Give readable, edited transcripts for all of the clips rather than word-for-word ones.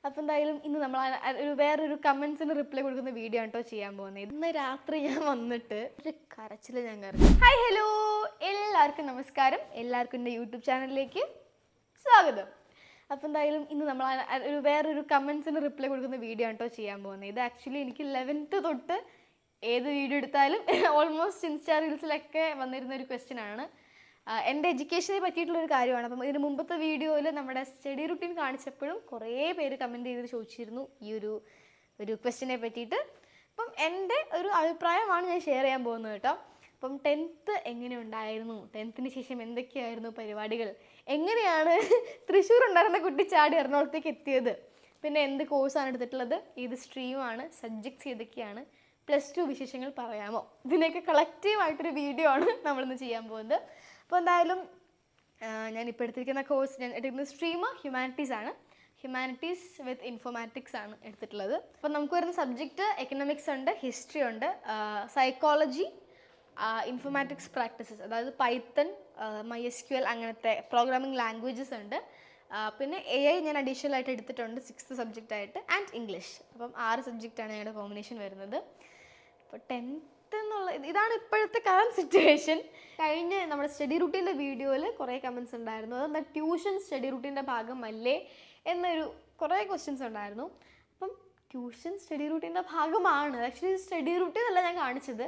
അപ്പോൾ എന്തായാലും ഇന്ന് നമ്മൾ വേറൊരു കമൻസിന് റിപ്ലൈ കൊടുക്കുന്ന വീഡിയോ ആണ് കേട്ടോ ചെയ്യാൻ പോകുന്നത്. ഇന്ന് രാത്രി ഞാൻ വന്നിട്ട് ഒരു കരച്ചിൽ ഞാൻ കയറി. ഹായ് ഹലോ, എല്ലാവർക്കും നമസ്കാരം. എല്ലാവർക്കും എൻ്റെ യൂട്യൂബ് ചാനലിലേക്ക് സ്വാഗതം. അപ്പോൾ എന്തായാലും ഇന്ന് നമ്മൾ വേറൊരു കമൻസിന് റിപ്ലൈ കൊടുക്കുന്ന വീഡിയോ ആണ് കേട്ടോ ചെയ്യാൻ പോകുന്നത്. ഇത് ആക്ച്വലി എനിക്ക് 11th തൊട്ട് ഏത് വീഡിയോ എടുത്താലും ഓൾമോസ്റ്റ് ഇൻസ്റ്റാ റീൽസിലൊക്കെ വന്നിരുന്ന ഒരു ക്വസ്റ്റ്യൻ ആണ്. എൻ്റെ എഡ്യൂക്കേഷനെ പറ്റിയിട്ടുള്ളൊരു കാര്യമാണ്. അപ്പം ഇതിന് മുമ്പത്തെ വീഡിയോയിൽ നമ്മുടെ സ്റ്റഡി റുട്ടീൻ കാണിച്ചപ്പോഴും കുറേ പേര് കമൻറ്റ് ചെയ്ത് ചോദിച്ചിരുന്നു ഈ ഒരു ക്വസ്റ്റ്യനെ പറ്റിയിട്ട്. അപ്പം എൻ്റെ ഒരു അഭിപ്രായമാണ് ഞാൻ ഷെയർ ചെയ്യാൻ പോകുന്നത് കേട്ടോ. അപ്പം 10th എങ്ങനെ ഉണ്ടായിരുന്നു, 10th ശേഷം എന്തൊക്കെയായിരുന്നു പരിപാടികൾ, എങ്ങനെയാണ് തൃശ്ശൂർ ഉണ്ടായിരുന്ന കുട്ടി ചാടി എറണാകുളത്തേക്ക് എത്തിയത്, പിന്നെ എന്ത് കോഴ്സാണ് എടുത്തിട്ടുള്ളത്, ഏത് സ്ട്രീമാണ്, സബ്ജക്ട്സ് ഏതൊക്കെയാണ്, +2 വിശേഷങ്ങൾ പറയാമോ, ഇതിനൊക്കെ കളക്റ്റീവായിട്ടൊരു വീഡിയോ ആണ് നമ്മളിന്ന് ചെയ്യാൻ പോകുന്നത്. അപ്പോൾ എന്തായാലും ഞാനിപ്പോൾ എടുത്തിരിക്കുന്ന കോഴ്സ്, ഞാൻ എടുക്കുന്ന സ്ട്രീം ഹ്യൂമാനിറ്റീസ് ആണ്. ഹ്യൂമാനിറ്റീസ് വിത്ത് ഇൻഫോർമാറ്റിക്സ് ആണ് എടുത്തിട്ടുള്ളത്. അപ്പോൾ നമുക്ക് വരുന്ന സബ്ജക്റ്റ് എക്കണോമിക്സ് ഉണ്ട്, ഹിസ്റ്ററി ഉണ്ട്, സൈക്കോളജി, ഇൻഫോർമാറ്റിക്സ് പ്രാക്ടീസസ്, അതായത് പൈത്തൺ, MySQL അങ്ങനത്തെ പ്രോഗ്രാമിംഗ് ലാംഗ്വേജസ് ഉണ്ട്. പിന്നെ AI ഞാൻ അഡീഷണൽ ആയിട്ട് എടുത്തിട്ടുണ്ട് 6th സബ്ജക്റ്റ് ആയിട്ട്, ആൻഡ് ഇംഗ്ലീഷ്. അപ്പം 6 സബ്ജക്റ്റാണ് ഞങ്ങളുടെ കോമ്പിനേഷൻ വരുന്നത്. അപ്പോൾ 10th എന്നുള്ള ഇതാണ് ഇപ്പോഴത്തെ കറണ്ട് സിറ്റുവേഷൻ. കഴിഞ്ഞ നമ്മുടെ സ്റ്റഡി റൂട്ടീൻ്റെ വീഡിയോയിൽ കുറേ കമൻറ്റ്സ് ഉണ്ടായിരുന്നു. അതെന്താ ട്യൂഷൻ സ്റ്റഡി റൂട്ടീൻ്റെ ഭാഗമല്ലേ എന്നൊരു കുറേ ക്വസ്റ്റ്യൻസ് ഉണ്ടായിരുന്നു. അപ്പം ട്യൂഷൻ സ്റ്റഡി റൂട്ടീൻ്റെ ഭാഗമാണ്. ആക്ച്വലി സ്റ്റഡി റൂട്ടീൻ അല്ല ഞാൻ കാണിച്ചത്,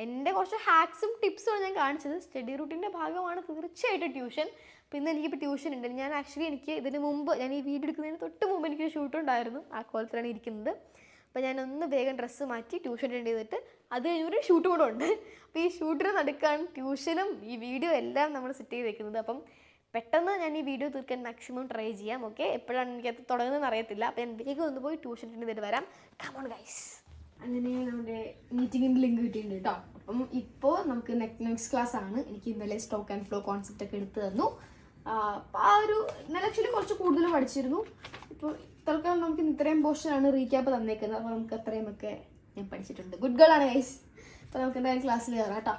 എൻ്റെ കുറച്ച് ഹാക്സും ടിപ്സുമാണ് ഞാൻ കാണിച്ചത്. സ്റ്റഡി റൂട്ടീൻ്റെ ഭാഗമാണ് തീർച്ചയായിട്ടും ട്യൂഷൻ. പിന്നെ എനിക്കിപ്പോൾ ട്യൂഷൻ ഉണ്ട്. എനിക്ക് ഇതിന് മുമ്പ്, ഞാൻ ഈ വീഡിയോ എടുക്കുന്നതിന് തൊട്ട് മുമ്പ് എനിക്കൊരു ഷൂട്ടുണ്ടായിരുന്നു. ആ കോലത്തിലാണ് ഇരിക്കുന്നത്. അപ്പോൾ ഞാനൊന്ന് വേഗം ഡ്രസ്സ് മാറ്റി ട്യൂഷൻ അറ്റൻഡ് ചെയ്തിട്ട് അത് കഴിഞ്ഞൊരു ഷൂട്ട് കൂടെ ഉണ്ട്. അപ്പോൾ ഈ ഷൂട്ടിന് നടക്കാൻ ട്യൂഷനും ഈ വീഡിയോ എല്ലാം നമ്മൾ സെറ്റ് ചെയ്ത് വെക്കുന്നത്. അപ്പം പെട്ടെന്ന് ഞാൻ ഈ വീഡിയോ തീർക്കാൻ മാക്സിമം ട്രൈ ചെയ്യാം. ഓക്കെ, എപ്പോഴാണ് എനിക്കത് തുടങ്ങുന്നതെന്ന് അറിയത്തില്ല. അപ്പോൾ ഞാൻ വേഗം ഒന്ന് പോയി ട്യൂഷൻ അറ്റൻഡ് ചെയ്തിട്ട് വരാം. Come on guys. അങ്ങനെ നമ്മുടെ മീറ്റിങ്ങിൻ്റെ ലിങ്ക് കിട്ടിയിട്ടുണ്ട് കേട്ടോ. അപ്പം ഇപ്പോൾ നമുക്ക് നെക്സ്റ്റ് ക്ലാസ് ആണ്. എനിക്ക് ഇന്നലെ സ്റ്റോക്ക് ആൻഡ് ഫ്ലോ കോൺസെപ്റ്റ് ഒക്കെ എടുത്തു തന്നു. ആ ഒരു ഇന്നലെ ആക്ച്വലി കുറച്ച് കൂടുതൽ പഠിച്ചിരുന്നു. ഇപ്പോൾ തൽക്കാലം നമുക്ക് ഇത്രയും പോർഷനാണ് റീക്യാപ്പ് തന്നേക്കുന്നത്. അപ്പോൾ നമുക്ക് അത്രയുമൊക്കെ ഞാൻ പഠിച്ചിട്ടുണ്ട്. ഗുഡ് ഗേൾ ആണ് ഗൈസ്. അപ്പോൾ നമുക്ക് എന്തായാലും ക്ലാസ്സിൽ കയറാം കേട്ടോ.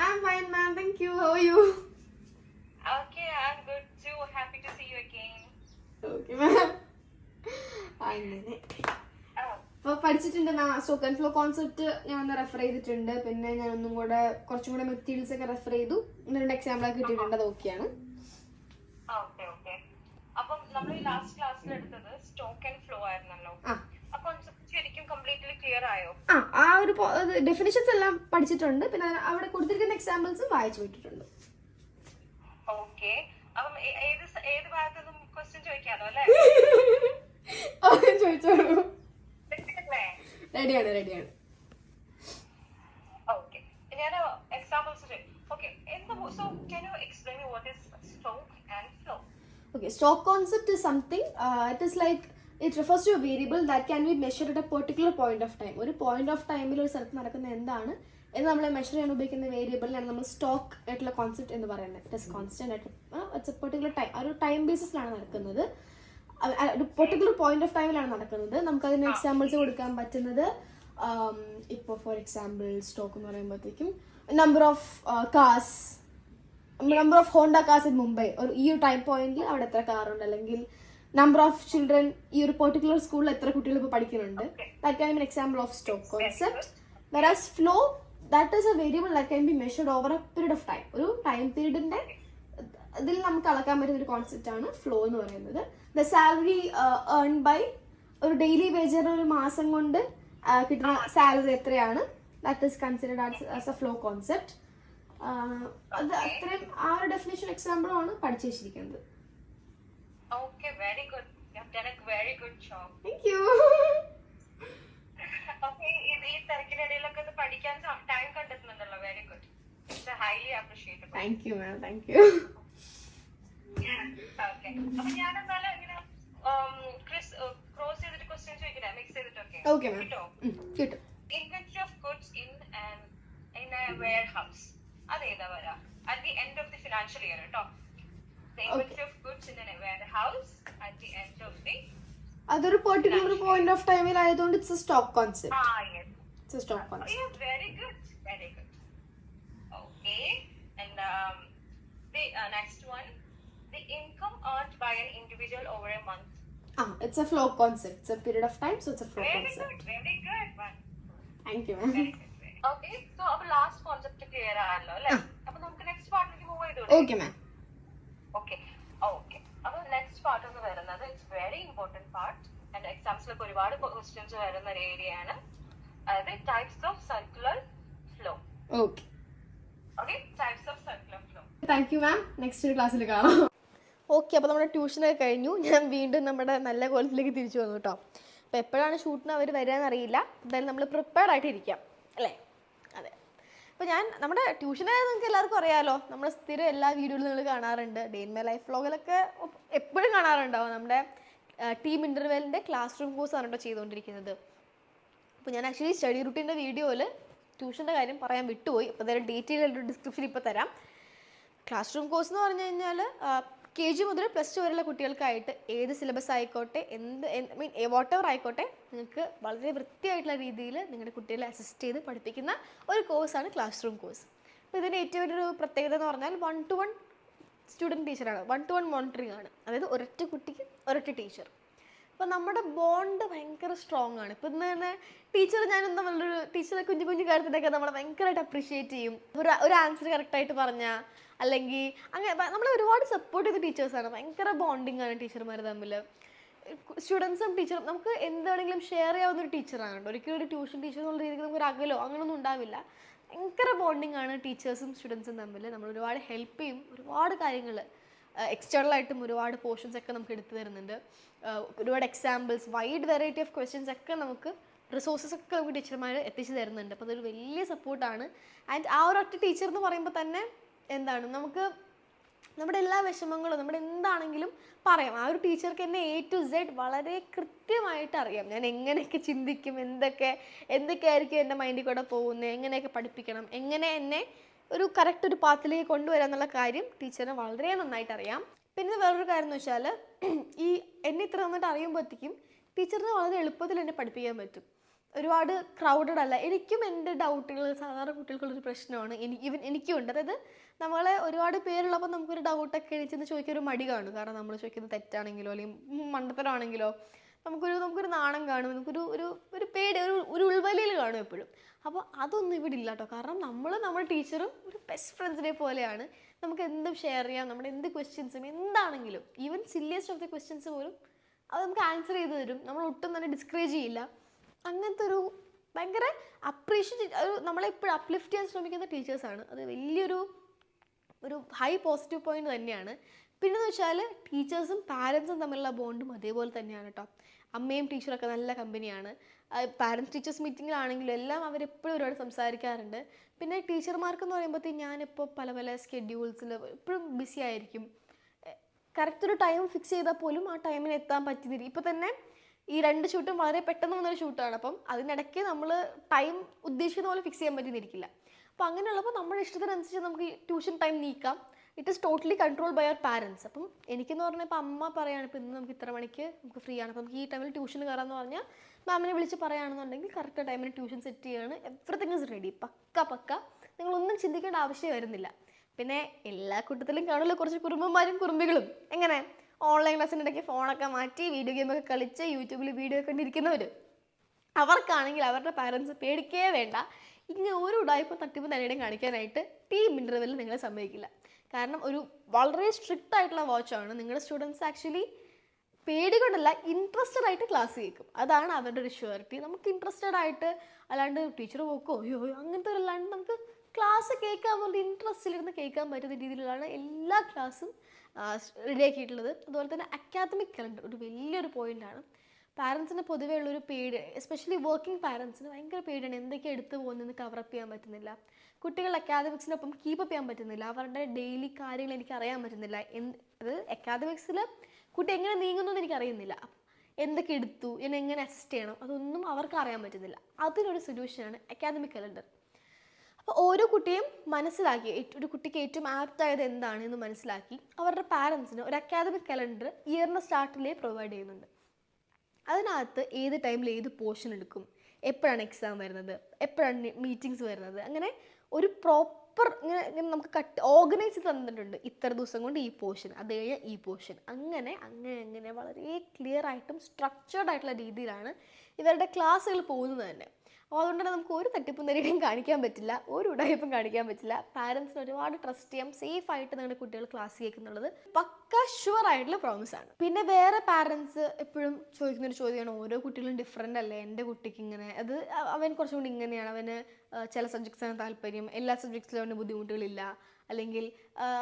I'm fine, ma'am. Thank you. How are you? Okay, I'm good too. Happy to see you again. Okay, ma'am. അങ്ങനെ അപ്പോൾ പഠിച്ചിട്ടുണ്ട് മാം. സ്റ്റോക്ക് ആൻഡ് ഫ്ലോ കോൺസെപ്റ്റ് ഞാൻ ഒന്ന് റെഫർ ചെയ്തിട്ടുണ്ട്. പിന്നെ ഞാൻ ഒന്നും കൂടെ കുറച്ചും കൂടെ മെറ്റീരിയൽസ് ഒക്കെ റെഫർ ചെയ്തു. 2 എക്സാമ്പിളൊക്കെ കിട്ടിയിട്ടുണ്ട്. അത് ഓക്കെയാണ്. അപ്പം നമ്മൾ ഈ ലാസ്റ്റ് ക്ലാസ്സിൽ എടുത്തത് സ്റ്റോക്ക് ആൻഡ് ഫ്ലോ ആയിരുന്നല്ലോ. ആ കോൺസെപ്റ്റ് ശരിക്കും കംപ്ലീറ്റ്ലി ക്ലിയർ ആയോ? ആ ഒരു ഡെഫിനിഷൻസ് എല്ലാം പഠിച്ചിട്ടുണ്ട്. പിന്നെ അവിടെ കൊടുത്തിരിക്കുന്ന എക്സാമ്പിൾസും വായിച്ചു വിട്ടിട്ടുണ്ട്. ഓക്കെ, അപ്പം ഏത് ഭാഗത്തും ക്വസ്റ്റ്യൻ ചോദിക്കാമല്ലോ അല്ലേ? ചോദിച്ചോളൂ. റെഡിയാണ്. ഓക്കെ, ഞാൻ examples. Okay, so can you explain me what is stock and flow? Okay, stock concept is something, it is like, it refers to a variable that can be measured at a particular point of time. ഒരു point of ടൈമിൽ ഒരു സ്ഥലത്ത് നടക്കുന്ന എന്താണ് എന്ന് നമ്മൾ measure ചെയ്യാൻ ഉപയോഗിക്കുന്ന വേരിയബിളിനാണ് നമ്മൾ സ്റ്റോക്ക് ആയിട്ടുള്ള കോൺസെപ്റ്റ് എന്ന് പറയുന്നത്. ഇറ്റ് ഇസ് കോൺസ്റ്റന്റ് ആയിട്ട് ഇറ്റ്സ് എ പെർട്ടിക്കുലർ ടൈം, ഒരു ടൈം ബേസിസിലാണ് നടക്കുന്നത്. ഒരു പെർട്ടിക്കുലർ പോയിന്റ് ഓഫ് ടൈമിലാണ് നടക്കുന്നത്. നമുക്കതിന് എക്സാമ്പിൾസ് കൊടുക്കാൻ പറ്റുന്നത്, ഇപ്പോൾ ഫോർ എക്സാമ്പിൾ സ്റ്റോക്ക് എന്ന് പറയുമ്പോഴത്തേക്കും number of Honda cars in Mumbai. ഈ ഒരു ടൈം പോയിന്റിൽ അവിടെ എത്ര കാറുണ്ട്, അല്ലെങ്കിൽ നമ്പർ ഓഫ് ചിൽഡ്രൻ ഈ ഒരു പെർട്ടിക്കുലർ സ്കൂളിൽ എത്ര കുട്ടികൾ ഇപ്പോൾ പഠിക്കുന്നുണ്ട്. That can be an example of stock concept. വെറാസ് flow, that is A variable that can be measured over A period of time. ഒരു ടൈം പീരീഡിന്റെ ഇതിൽ നമുക്ക് അളക്കാൻ പറ്റുന്ന ഒരു കോൺസെപ്റ്റ് ആണ് ഫ്ലോ എന്ന് പറയുന്നത്. ദ സാലറി ഏൺ ബൈ, ഒരു ഡെയിലി വേജറിന് ഒരു മാസം കൊണ്ട് കിട്ടുന്ന സാലറി എത്രയാണ്, that is considered as A flow concept. അത് അത്രയും ആ ഒരു ഡെഫിനിഷൻ എക്സാമ്പിളാണ് പഠിച്ചു വെച്ചിരിക്കുന്നത്. Okay, very good. You have done a very good job. Thank you. Okay, ഈ തിരക്കിനിടയിലൊക്കെ ഇത് പഠിക്കാൻ ടൈം കണ്ടെത്തുന്നുണ്ടല്ലോ. Very good. It's highly appreciable. Thank you, ma'am. Thank you. Okay. അപ്പോൾ ഞാൻ എന്നാലും ഇങ്ങനെ ക്രോസ് ചെയ്തിട്ട് ക്വസ്റ്റ്യൻ ചോദിക്കട്ടെ, മിക്സ് ചെയ്തിട്ടൊക്കെ. Okay, ma'am. കിട്ടും. Inventory of goods in a warehouse. അതേതാ വരാ? At the end of the financial year, ട്ടോ. The inventory of goods in a warehouse at the end of the. അതൊരു പെർട്ടിക്കുലർ പോയിന്റ് ഓഫ് ടൈമിൽ ആയതുകൊണ്ട് it's A stock concept. Yes. It's a stock concept. Yeah, very good. Very good. next one. The income earned by an individual over a month. It's a flow concept. It's a period of time, so it's a flow Very concept. good, very good one. Thank you, ma'am. Very good, very good. Okay, so our last concept clear ആണല്ലോ അല്ലേ? അപ്പോൾ നമുക്ക് next പാർട്ടിലേക്ക് move ചെയ്തോളൂ. Okay, ma'am. Okay, okay. അപ്പോൾ next part എന്ന് വരുന്നത് it's very important part and examsലൊക്കെ ഒരുപാട് questions വരുന്ന ഒരു ഏരിയ ആണ്. അതായത് types of circular flow. Okay. Okay, types of circular flow. Thank you, ma'am. Next ക്ലാസ്സിൽ കാണാം. ഓക്കെ, അപ്പോൾ നമ്മുടെ ട്യൂഷനൊക്കെ കഴിഞ്ഞു. ഞാൻ വീണ്ടും നമ്മുടെ നല്ല കോളേജിലേക്ക് തിരിച്ചു വന്നു കേട്ടോ. അപ്പോൾ എപ്പോഴാണ് ഷൂട്ടിന് അവർ വരാമെന്നറിയില്ല. എന്തായാലും നമ്മൾ പ്രിപ്പയർഡ് ആയിട്ട് ഇരിക്കാം അല്ലേ? അതെ. അപ്പോൾ ഞാൻ നമ്മുടെ ട്യൂഷനെ നിങ്ങൾക്ക് എല്ലാവർക്കും അറിയാമല്ലോ. നമ്മൾ സ്ഥിരം എല്ലാ വീഡിയോയിലും നിങ്ങൾ കാണാറുണ്ട്. ഡേ ഇൻ മൈ ലൈഫ് വ്ലോഗിലൊക്കെ എപ്പോഴും കാണാറുണ്ടാവും. നമ്മുടെ ടീം ഇൻ്റർവെല്ലിൻ്റെ ക്ലാസ് റൂം കോഴ്സാണ് കേട്ടോ ചെയ്തുകൊണ്ടിരിക്കുന്നത്. അപ്പോൾ ഞാൻ ആക്ച്വലി സ്റ്റഡി റൂട്ടീൻ്റെ വീഡിയോയിൽ ട്യൂഷൻ്റെ കാര്യം പറയാൻ വിട്ടുപോയി. അപ്പോൾ അതായത് ഡീറ്റെയിൽ ആയിട്ട് ഡിസ്ക്രിപ്ഷൻ ഇപ്പോൾ തരാം. ക്ലാസ് റൂം കോഴ്സ് എന്ന് പറഞ്ഞു കഴിഞ്ഞാൽ KG മുതൽ +2 വരെയുള്ള കുട്ടികൾക്കായിട്ട് ഏത് സിലബസ് ആയിക്കോട്ടെ, വാട്ടെവർ ആയിക്കോട്ടെ, നിങ്ങൾക്ക് വളരെ വൃത്തിയായിട്ടുള്ള രീതിയിൽ നിങ്ങളുടെ കുട്ടികളെ അസിസ്റ്റ് ചെയ്ത് പഠിപ്പിക്കുന്ന ഒരു കോഴ്സാണ് ക്ലാസ് റൂം കോഴ്സ്. അപ്പോൾ ഇതിൻ്റെ ഏറ്റവും വലിയൊരു പ്രത്യേകത എന്ന് പറഞ്ഞാൽ 1-to-1 സ്റ്റുഡൻറ്റ് ടീച്ചറാണ്. 1-to-1 മോണിറ്ററിംഗ് ആണ്. അതായത് ഒരൊറ്റ കുട്ടിക്ക് ഒരൊറ്റ ടീച്ചർ. അപ്പോൾ നമ്മുടെ ബോണ്ട് ഭയങ്കര സ്ട്രോങ് ആണ്. ഇപ്പം ഇന്ന് തന്നെ ടീച്ചർ ഞാനും തമ്മിലൊരു ടീച്ചറെ കുഞ്ഞു കുഞ്ഞു കാര്യത്തിനൊക്കെ നമ്മളെ ഭയങ്കരമായിട്ട് അപ്രീഷിയേറ്റ് ചെയ്യും. ഒരു ആൻസർ കറക്റ്റായിട്ട് പറഞ്ഞാൽ അല്ലെങ്കിൽ അങ്ങനെ നമ്മളെ ഒരുപാട് സപ്പോർട്ട് ചെയ്ത ടീച്ചേഴ്സാണ്. ഭയങ്കര ബോണ്ടിങ് ആണ് ടീച്ചർമാർ തമ്മിൽ. സ്റ്റുഡൻസും ടീച്ചറും നമുക്ക് എന്താണെങ്കിലും ഷെയർ ചെയ്യാവുന്ന ഒരു ടീച്ചറാണ് കേട്ടോ. ഒരിക്കലും ഒരു ട്യൂഷൻ ടീച്ചർ എന്നുള്ള രീതിക്ക് നമുക്ക് ഒരു അകലോ അങ്ങനെയൊന്നും ഉണ്ടാവില്ല. ഭയങ്കര ബോണ്ടിങ് ആണ് ടീച്ചേഴ്സും സ്റ്റുഡൻസും തമ്മിൽ. നമ്മൾ ഒരുപാട് ഹെൽപ്പ് ചെയ്യും. ഒരുപാട് കാര്യങ്ങൾ എക്സ്റ്റേണലായിട്ടും ഒരുപാട് പോർഷൻസ് ഒക്കെ നമുക്ക് എടുത്തു തരുന്നുണ്ട്. ഒരുപാട് examples, wide variety of questions ഒക്കെ നമുക്ക് റിസോഴ്സസ് ഒക്കെ നമുക്ക് ടീച്ചർമാർ എത്തിച്ചു തരുന്നുണ്ട്. അപ്പോൾ അതൊരു വലിയ സപ്പോർട്ടാണ്. ആൻഡ് ആ ഒരു ഒറ്റ ടീച്ചർ എന്ന് പറയുമ്പോൾ തന്നെ എന്താണ്, നമുക്ക് നമ്മുടെ എല്ലാ വിഷമങ്ങളും നമ്മുടെ എന്താണെങ്കിലും പറയാം. ആ ഒരു ടീച്ചർക്ക് എന്നെ A to Z വളരെ കൃത്യമായിട്ട് അറിയാം. ഞാൻ എങ്ങനെയൊക്കെ ചിന്തിക്കും, എന്തൊക്കെയായിരിക്കും എൻ്റെ മൈൻഡിൽ കൂടെ പോകുന്നത്, എങ്ങനെയൊക്കെ പഠിപ്പിക്കണം, എങ്ങനെ എന്നെ ഒരു കറക്റ്റ് ഒരു പാത്തിലേക്ക് കൊണ്ടുവരാന്നുള്ള കാര്യം ടീച്ചറിന് വളരെ നന്നായിട്ട് അറിയാം. പിന്നെ വേറൊരു കാര്യം എന്ന് വെച്ചാൽ എന്നെ ഇത്ര നന്നായിട്ട് അറിയുമ്പോഴത്തേക്കും ടീച്ചറിന് വളരെ എളുപ്പത്തിൽ എന്നെ പഠിപ്പിക്കാൻ പറ്റും. ഒരുപാട് ക്രൗഡഡ് അല്ല. എനിക്കും എൻ്റെ ഡൗട്ടുകൾ സാധാരണ കുട്ടികൾക്കുള്ളൊരു പ്രശ്നമാണ്. എനിക്കും ഉണ്ട്. അതായത് നമ്മളെ ഒരുപാട് പേരുള്ളപ്പോൾ നമുക്കൊരു ഡൗട്ടൊക്കെ എഴുതിച്ചെന്ന് ചോദിക്കാൻ ഒരു മടി കാണും. കാരണം നമ്മൾ ചോദിക്കുന്നത് തെറ്റാണെങ്കിലോ അല്ലെങ്കിൽ മണ്ടത്തരമാണെങ്കിലോ നമുക്കൊരു നാണം കാണും, ഒരു പേടി, ഒരു ഉൾവലിയിൽ കാണും എപ്പോഴും. അപ്പോൾ അതൊന്നും ഇവിടെ ഇല്ല കേട്ടോ. കാരണം നമ്മുടെ ടീച്ചറും ഒരു ബെസ്റ്റ് ഫ്രണ്ട്സിനെ പോലെയാണ്. നമുക്ക് എന്തും ഷെയർ ചെയ്യാം. നമ്മുടെ എന്ത് ക്വസ്റ്റ്യൻസും എന്താണെങ്കിലും, even silliest of the questions പോലും അത് നമുക്ക് ആൻസർ ചെയ്ത് തരും. നമ്മൾ ഒട്ടും തന്നെ ഡിസ്കറേജ് ചെയ്യില്ല. അങ്ങനത്തെ ഒരു ഭയങ്കര നമ്മളെപ്പോഴും അപ്ലിഫ്റ്റ് ചെയ്യാൻ ശ്രമിക്കുന്ന ടീച്ചേഴ്സാണ്. അത് വലിയൊരു ഹൈ പോസിറ്റീവ് പോയിന്റ് തന്നെയാണ്. പിന്നെന്ന് വെച്ചാൽ ടീച്ചേഴ്സും പാരൻസും തമ്മിലുള്ള ബോണ്ടും അതേപോലെ തന്നെയാണ് കേട്ടോ. അമ്മയും ടീച്ചറൊക്കെ നല്ല കമ്പനിയാണ്. പാരൻസ് ടീച്ചേഴ്സ് മീറ്റിങ്ങിലാണെങ്കിലും എല്ലാം അവരെപ്പോഴും ഒരുപാട് സംസാരിക്കാറുണ്ട്. പിന്നെ ടീച്ചർമാർക്കെന്ന് പറയുമ്പോഴത്തേക്കും ഞാനിപ്പോൾ പല സ്കെഡ്യൂൾസിൽ എപ്പോഴും ബിസി ആയിരിക്കും. കറക്റ്റ് ഒരു ടൈം ഫിക്സ് ചെയ്താൽ പോലും ആ ടൈമിന് എത്താൻ പറ്റുന്നില്ല. ഇപ്പോൾ തന്നെ ഈ 2 ഷൂട്ടും വളരെ പെട്ടെന്ന് വന്നൊരു ഷൂട്ടാണ്. അപ്പം അതിനിടയ്ക്ക് നമ്മൾ ടൈം ഉദ്ദേശിക്കുന്ന പോലെ ഫിക്സ് ചെയ്യാൻ പറ്റുന്നിരിക്കില്ല. അപ്പോൾ അങ്ങനെയുള്ളപ്പോൾ നമ്മുടെ ഇഷ്ടത്തിനനുസരിച്ച് നമുക്ക് ഈ ട്യൂഷൻ ടൈം നീക്കാം. It is totally control by our parents. അപ്പം എനിക്കെന്ന് പറഞ്ഞാൽ ഇപ്പോൾ അമ്മ പറയുകയാണ്, ഇപ്പോൾ ഇന്ന് നമുക്ക് ഇത്ര മണിക്ക് നമുക്ക് ഫ്രീ ആണ്, അപ്പം നമുക്ക് ഈ ടൈമിൽ ട്യൂഷന് കയറാമെന്ന് പറഞ്ഞാൽ മാമിനെ വിളിച്ച് പറയുകയാണെന്നുണ്ടെങ്കിൽ കറക്റ്റ് ടൈമിന് ട്യൂഷൻ സെറ്റ് ചെയ്യുകയാണ്. Everything is ready. പക്ക നിങ്ങളൊന്നും ചിന്തിക്കേണ്ട ആവശ്യമേ വരുന്നില്ല. പിന്നെ എല്ലാ കൂട്ടത്തിലും കാണുമല്ലോ കുറച്ച് കുറുമ്പന്മാരും കുറുമ്പികളും. എങ്ങനെ ഓൺലൈൻ ക്ലാസ്സിൻ്റെ ഇടയ്ക്ക് ഫോണൊക്കെ മാറ്റി വീഡിയോ ഗെയിമൊക്കെ കളിച്ച് യൂട്യൂബിൽ വീഡിയോ ഒക്കെ ഇരിക്കുന്നവർ, അവർക്കാണെങ്കിൽ അവരുടെ പാരൻസ് പേടിക്കേ വേണ്ട. ഇങ്ങനെ ഒരു ഉടായ്പ തട്ടിപ്പ് തന്നെയും കാണിക്കാനായിട്ട് ടീം ഇൻ്റർവെല്ലിൽ നിങ്ങളെ സമ്മതിക്കില്ല. കാരണം ഒരു വളരെ സ്ട്രിക്റ്റ് ആയിട്ടുള്ള വാച്ചാണ്. നിങ്ങളുടെ സ്റ്റുഡൻസ് ആക്ച്വലി പേടി കൊണ്ടല്ല, ഇൻട്രസ്റ്റഡ് ആയിട്ട് ക്ലാസ് കേൾക്കും. അതാണ് അവരുടെ ഒരു ഷ്യൂരിറ്റി. നമുക്ക് ഇൻട്രസ്റ്റഡ് ആയിട്ട് അല്ലാണ്ട് ടീച്ചർ പോക്കോ അയ്യോ അങ്ങനത്തെ ഒരു അല്ലാണ്ട് നമുക്ക് ക്ലാസ് കേൾക്കാൻ വേണ്ടി ഇൻട്രസ്റ്റിലിരുന്ന് കേൾക്കാൻ പറ്റുന്ന രീതിയിലാണ് എല്ലാ ക്ലാസ്സും റെഡിയാക്കിയിട്ടുള്ളത്. അതുപോലെ തന്നെ അക്കാദമിക് കലണ്ടർ ഒരു വലിയൊരു പോയിൻ്റാണ്. പാരൻസിന് പൊതുവേ ഉള്ളൊരു പേടി, എസ്പെഷ്യലി വർക്കിംഗ് പാരൻസിന് ഭയങ്കര പേടിയാണ്. എന്തൊക്കെ എടുത്ത് പോകുന്നതെന്ന് കവറപ്പ് ചെയ്യാൻ പറ്റുന്നില്ല, കുട്ടികൾ അക്കാദമിക്സിനൊപ്പം കീപ്പപ്പ് ചെയ്യാൻ പറ്റുന്നില്ല, അവരുടെ ഡെയിലി കാര്യങ്ങൾ എനിക്ക് അറിയാൻ പറ്റുന്നില്ല, അത് അക്കാദമിക്സിൽ കുട്ടി എങ്ങനെ നീങ്ങുന്നു എന്ന് എനിക്കറിയുന്നില്ല, എന്തൊക്കെ എടുത്തു, എന്നെ എങ്ങനെ അസിസ്റ്റ് ചെയ്യണം, അതൊന്നും അവർക്ക് അറിയാൻ പറ്റുന്നില്ല. അതിനൊരു സൊല്യൂഷനാണ് അക്കാദമിക് കലണ്ടർ. അപ്പോൾ ഓരോ കുട്ടിയും മനസ്സിലാക്കി, ഒരു കുട്ടിക്ക് ഏറ്റവും ആപ്റ്റായത് എന്താണെന്ന് മനസ്സിലാക്കി അവരുടെ പാരൻസിന് ഒരു അക്കാദമിക് കലണ്ടർ ഇയറിൻ്റെ സ്റ്റാർട്ടിലേ പ്രൊവൈഡ് ചെയ്യുന്നുണ്ട്. അതിനകത്ത് ഏത് ടൈമിൽ ഏത് പോർഷൻ എടുക്കും, എപ്പോഴാണ് എക്സാം വരുന്നത്, എപ്പോഴാണ് മീറ്റിങ്സ് വരുന്നത്, അങ്ങനെ ഒരു പ്രോപ്പർ ഇങ്ങനെ നമുക്ക് ഓർഗനൈസ് ചെയ്ത് തന്നിട്ടുണ്ട്. ഇത്ര ദിവസം കൊണ്ട് ഈ പോർഷൻ, അത് കഴിഞ്ഞാൽ ഈ പോർഷൻ, അങ്ങനെ വളരെ ക്ലിയർ ആയിട്ടും സ്ട്രക്ചേർഡ് ആയിട്ടുള്ള രീതിയിലാണ് ഇവരുടെ ക്ലാസ്സുകൾ പോകുന്നത് തന്നെ. അപ്പോൾ അതുകൊണ്ട് തന്നെ നമുക്ക് ഒരു തട്ടിപ്പും തരികയും കാണിക്കാൻ പറ്റില്ല, ഒരു ഉടായ്പും കാണിക്കാൻ പറ്റില്ല. പാരൻസിന് ഒരുപാട് ട്രസ്റ്റ് ചെയ്യാം, സേഫ് ആയിട്ട് നിങ്ങളുടെ കുട്ടികൾ ക്ലാസ് കേൾക്കുന്നുള്ളത് പക്ക ഷുവർ ആയിട്ടുള്ള പ്രോമിസ് ആണ്. പിന്നെ വേറെ പാരൻസ് എപ്പോഴും ചോദിക്കുന്നൊരു ചോദ്യമാണ്, ഓരോ കുട്ടികളും ഡിഫറെൻ്റ് അല്ലേ, എൻ്റെ കുട്ടിക്ക് ഇങ്ങനെ, അത് അവൻ കുറച്ചും കൂടി ഇങ്ങനെയാണ്, അവന് ചില സബ്ജക്ട്സാണ് താല്പര്യം, എല്ലാ സബ്ജക്ട്സിലും അവന് ബുദ്ധിമുട്ടുകളില്ല, അല്ലെങ്കിൽ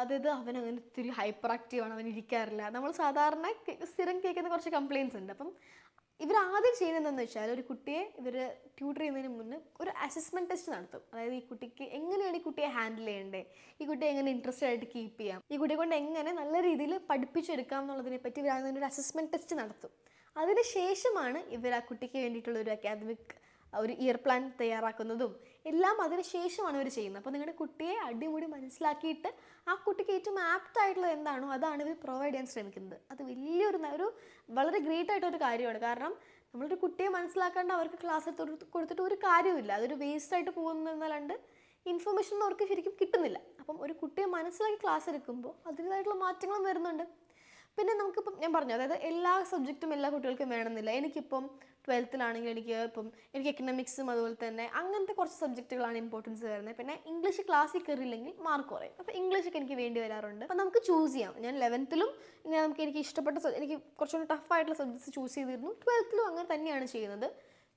അതായത് അവൻ അങ്ങനെ ഒത്തിരി ഹൈപ്പർ ആക്റ്റീവാണ്, അവൻ ഇരിക്കാറില്ല. നമ്മൾ സാധാരണ സ്ഥിരം കേൾക്കുന്ന കുറച്ച് കംപ്ലയിൻസ് ഉണ്ട്. അപ്പം ഇവർ ആദ്യം ചെയ്യുന്നത് എന്താണെന്ന് വെച്ചാൽ, ഒരു കുട്ടിയെ ഇവർ ട്യൂട്ടർ ചെയ്യുന്നതിന് മുന്നേ ഒരു അസസ്മെൻറ്റ് ടെസ്റ്റ് നടത്തും. അതായത് ഈ കുട്ടിക്ക് എങ്ങനെയാണ് ഈ കുട്ടിയെ ഹാൻഡിൽ ചെയ്യേണ്ടത്, ഈ കുട്ടിയെ എങ്ങനെ ഇൻട്രസ്റ്റഡ് ആയിട്ട് കീപ്പ് ചെയ്യാം, ഈ കുട്ടിയെ കൊണ്ട് എങ്ങനെ നല്ല രീതിയിൽ പഠിപ്പിച്ചെടുക്കാം എന്നുള്ളതിനെ പറ്റി ഇവർ ആദ്യം ഒരു അസസ്മെൻറ്റ് ടെസ്റ്റ് നടത്തും. അതിന് ശേഷമാണ് ഇവർ ആ കുട്ടിക്ക് വേണ്ടിയിട്ടുള്ള ഒരു അക്കാദമിക് ഒരു ഇയർ പ്ലാൻ തയ്യാറാക്കുന്നതും എല്ലാം അതിന് ശേഷമാണ് ഇവർ ചെയ്യുന്നത്. അപ്പോൾ നിങ്ങളുടെ കുട്ടിയെ അടിമുടി മനസ്സിലാക്കിയിട്ട് ആ കുട്ടിക്ക് ഏറ്റവും ആപ്റ്റ് ആയിട്ടുള്ളത് എന്താണോ അതാണ് ഇവർ പ്രൊവൈഡ് ചെയ്യാൻ ശ്രമിക്കുന്നത്. അത് വലിയൊരു വളരെ ഗ്രേറ്റ് ആയിട്ടൊരു കാര്യമാണ്. കാരണം നമ്മളൊരു കുട്ടിയെ മനസ്സിലാക്കാണ്ട് അവർക്ക് ക്ലാസ് കൊടുത്തിട്ട് ഒരു കാര്യമില്ല, അതൊരു വേസ്റ്റ് ആയിട്ട് പോകുന്നതല്ലാണ്ട് ഇൻഫർമേഷൻ അവർക്ക് ശരിക്കും കിട്ടുന്നില്ല. അപ്പം ഒരു കുട്ടിയെ മനസ്സിലാക്കി ക്ലാസ് എടുക്കുമ്പോൾ അതിൻ്റെതായിട്ടുള്ള മാറ്റങ്ങളും വരുന്നുണ്ട്. പിന്നെ നമുക്കിപ്പം ഞാൻ പറഞ്ഞു, അതായത് എല്ലാ സബ്ജക്റ്റും എല്ലാ കുട്ടികൾക്കും വേണമെന്നില്ല. എനിക്കിപ്പം 12th എനിക്ക് എക്കണോമിക്സും അതുപോലെ തന്നെ അങ്ങനത്തെ കുറച്ച് സബ്ജക്റ്റുകളാണ് ഇമ്പോർട്ടൻസ് വരുന്നത്. പിന്നെ ഇംഗ്ലീഷ് ക്ലാസ്സിൽ കയറിയില്ലെങ്കിൽ മാർക്ക് കുറയും. അപ്പോൾ ഇംഗ്ലീഷൊക്കെ എനിക്ക് വേണ്ടി വരാറുണ്ട്. അപ്പോൾ നമുക്ക് ചൂസ് ചെയ്യാം. ഞാൻ 11th ഇങ്ങനെ എനിക്ക് ഇഷ്ടപ്പെട്ട എനിക്ക് കുറച്ചുകൂടി ടഫായിട്ടുള്ള സബ്ജക്ട്സ് ചൂസ് ചെയ്തിരുന്നു. 12th അങ്ങനെ തന്നെയാണ് ചെയ്യുന്നത്.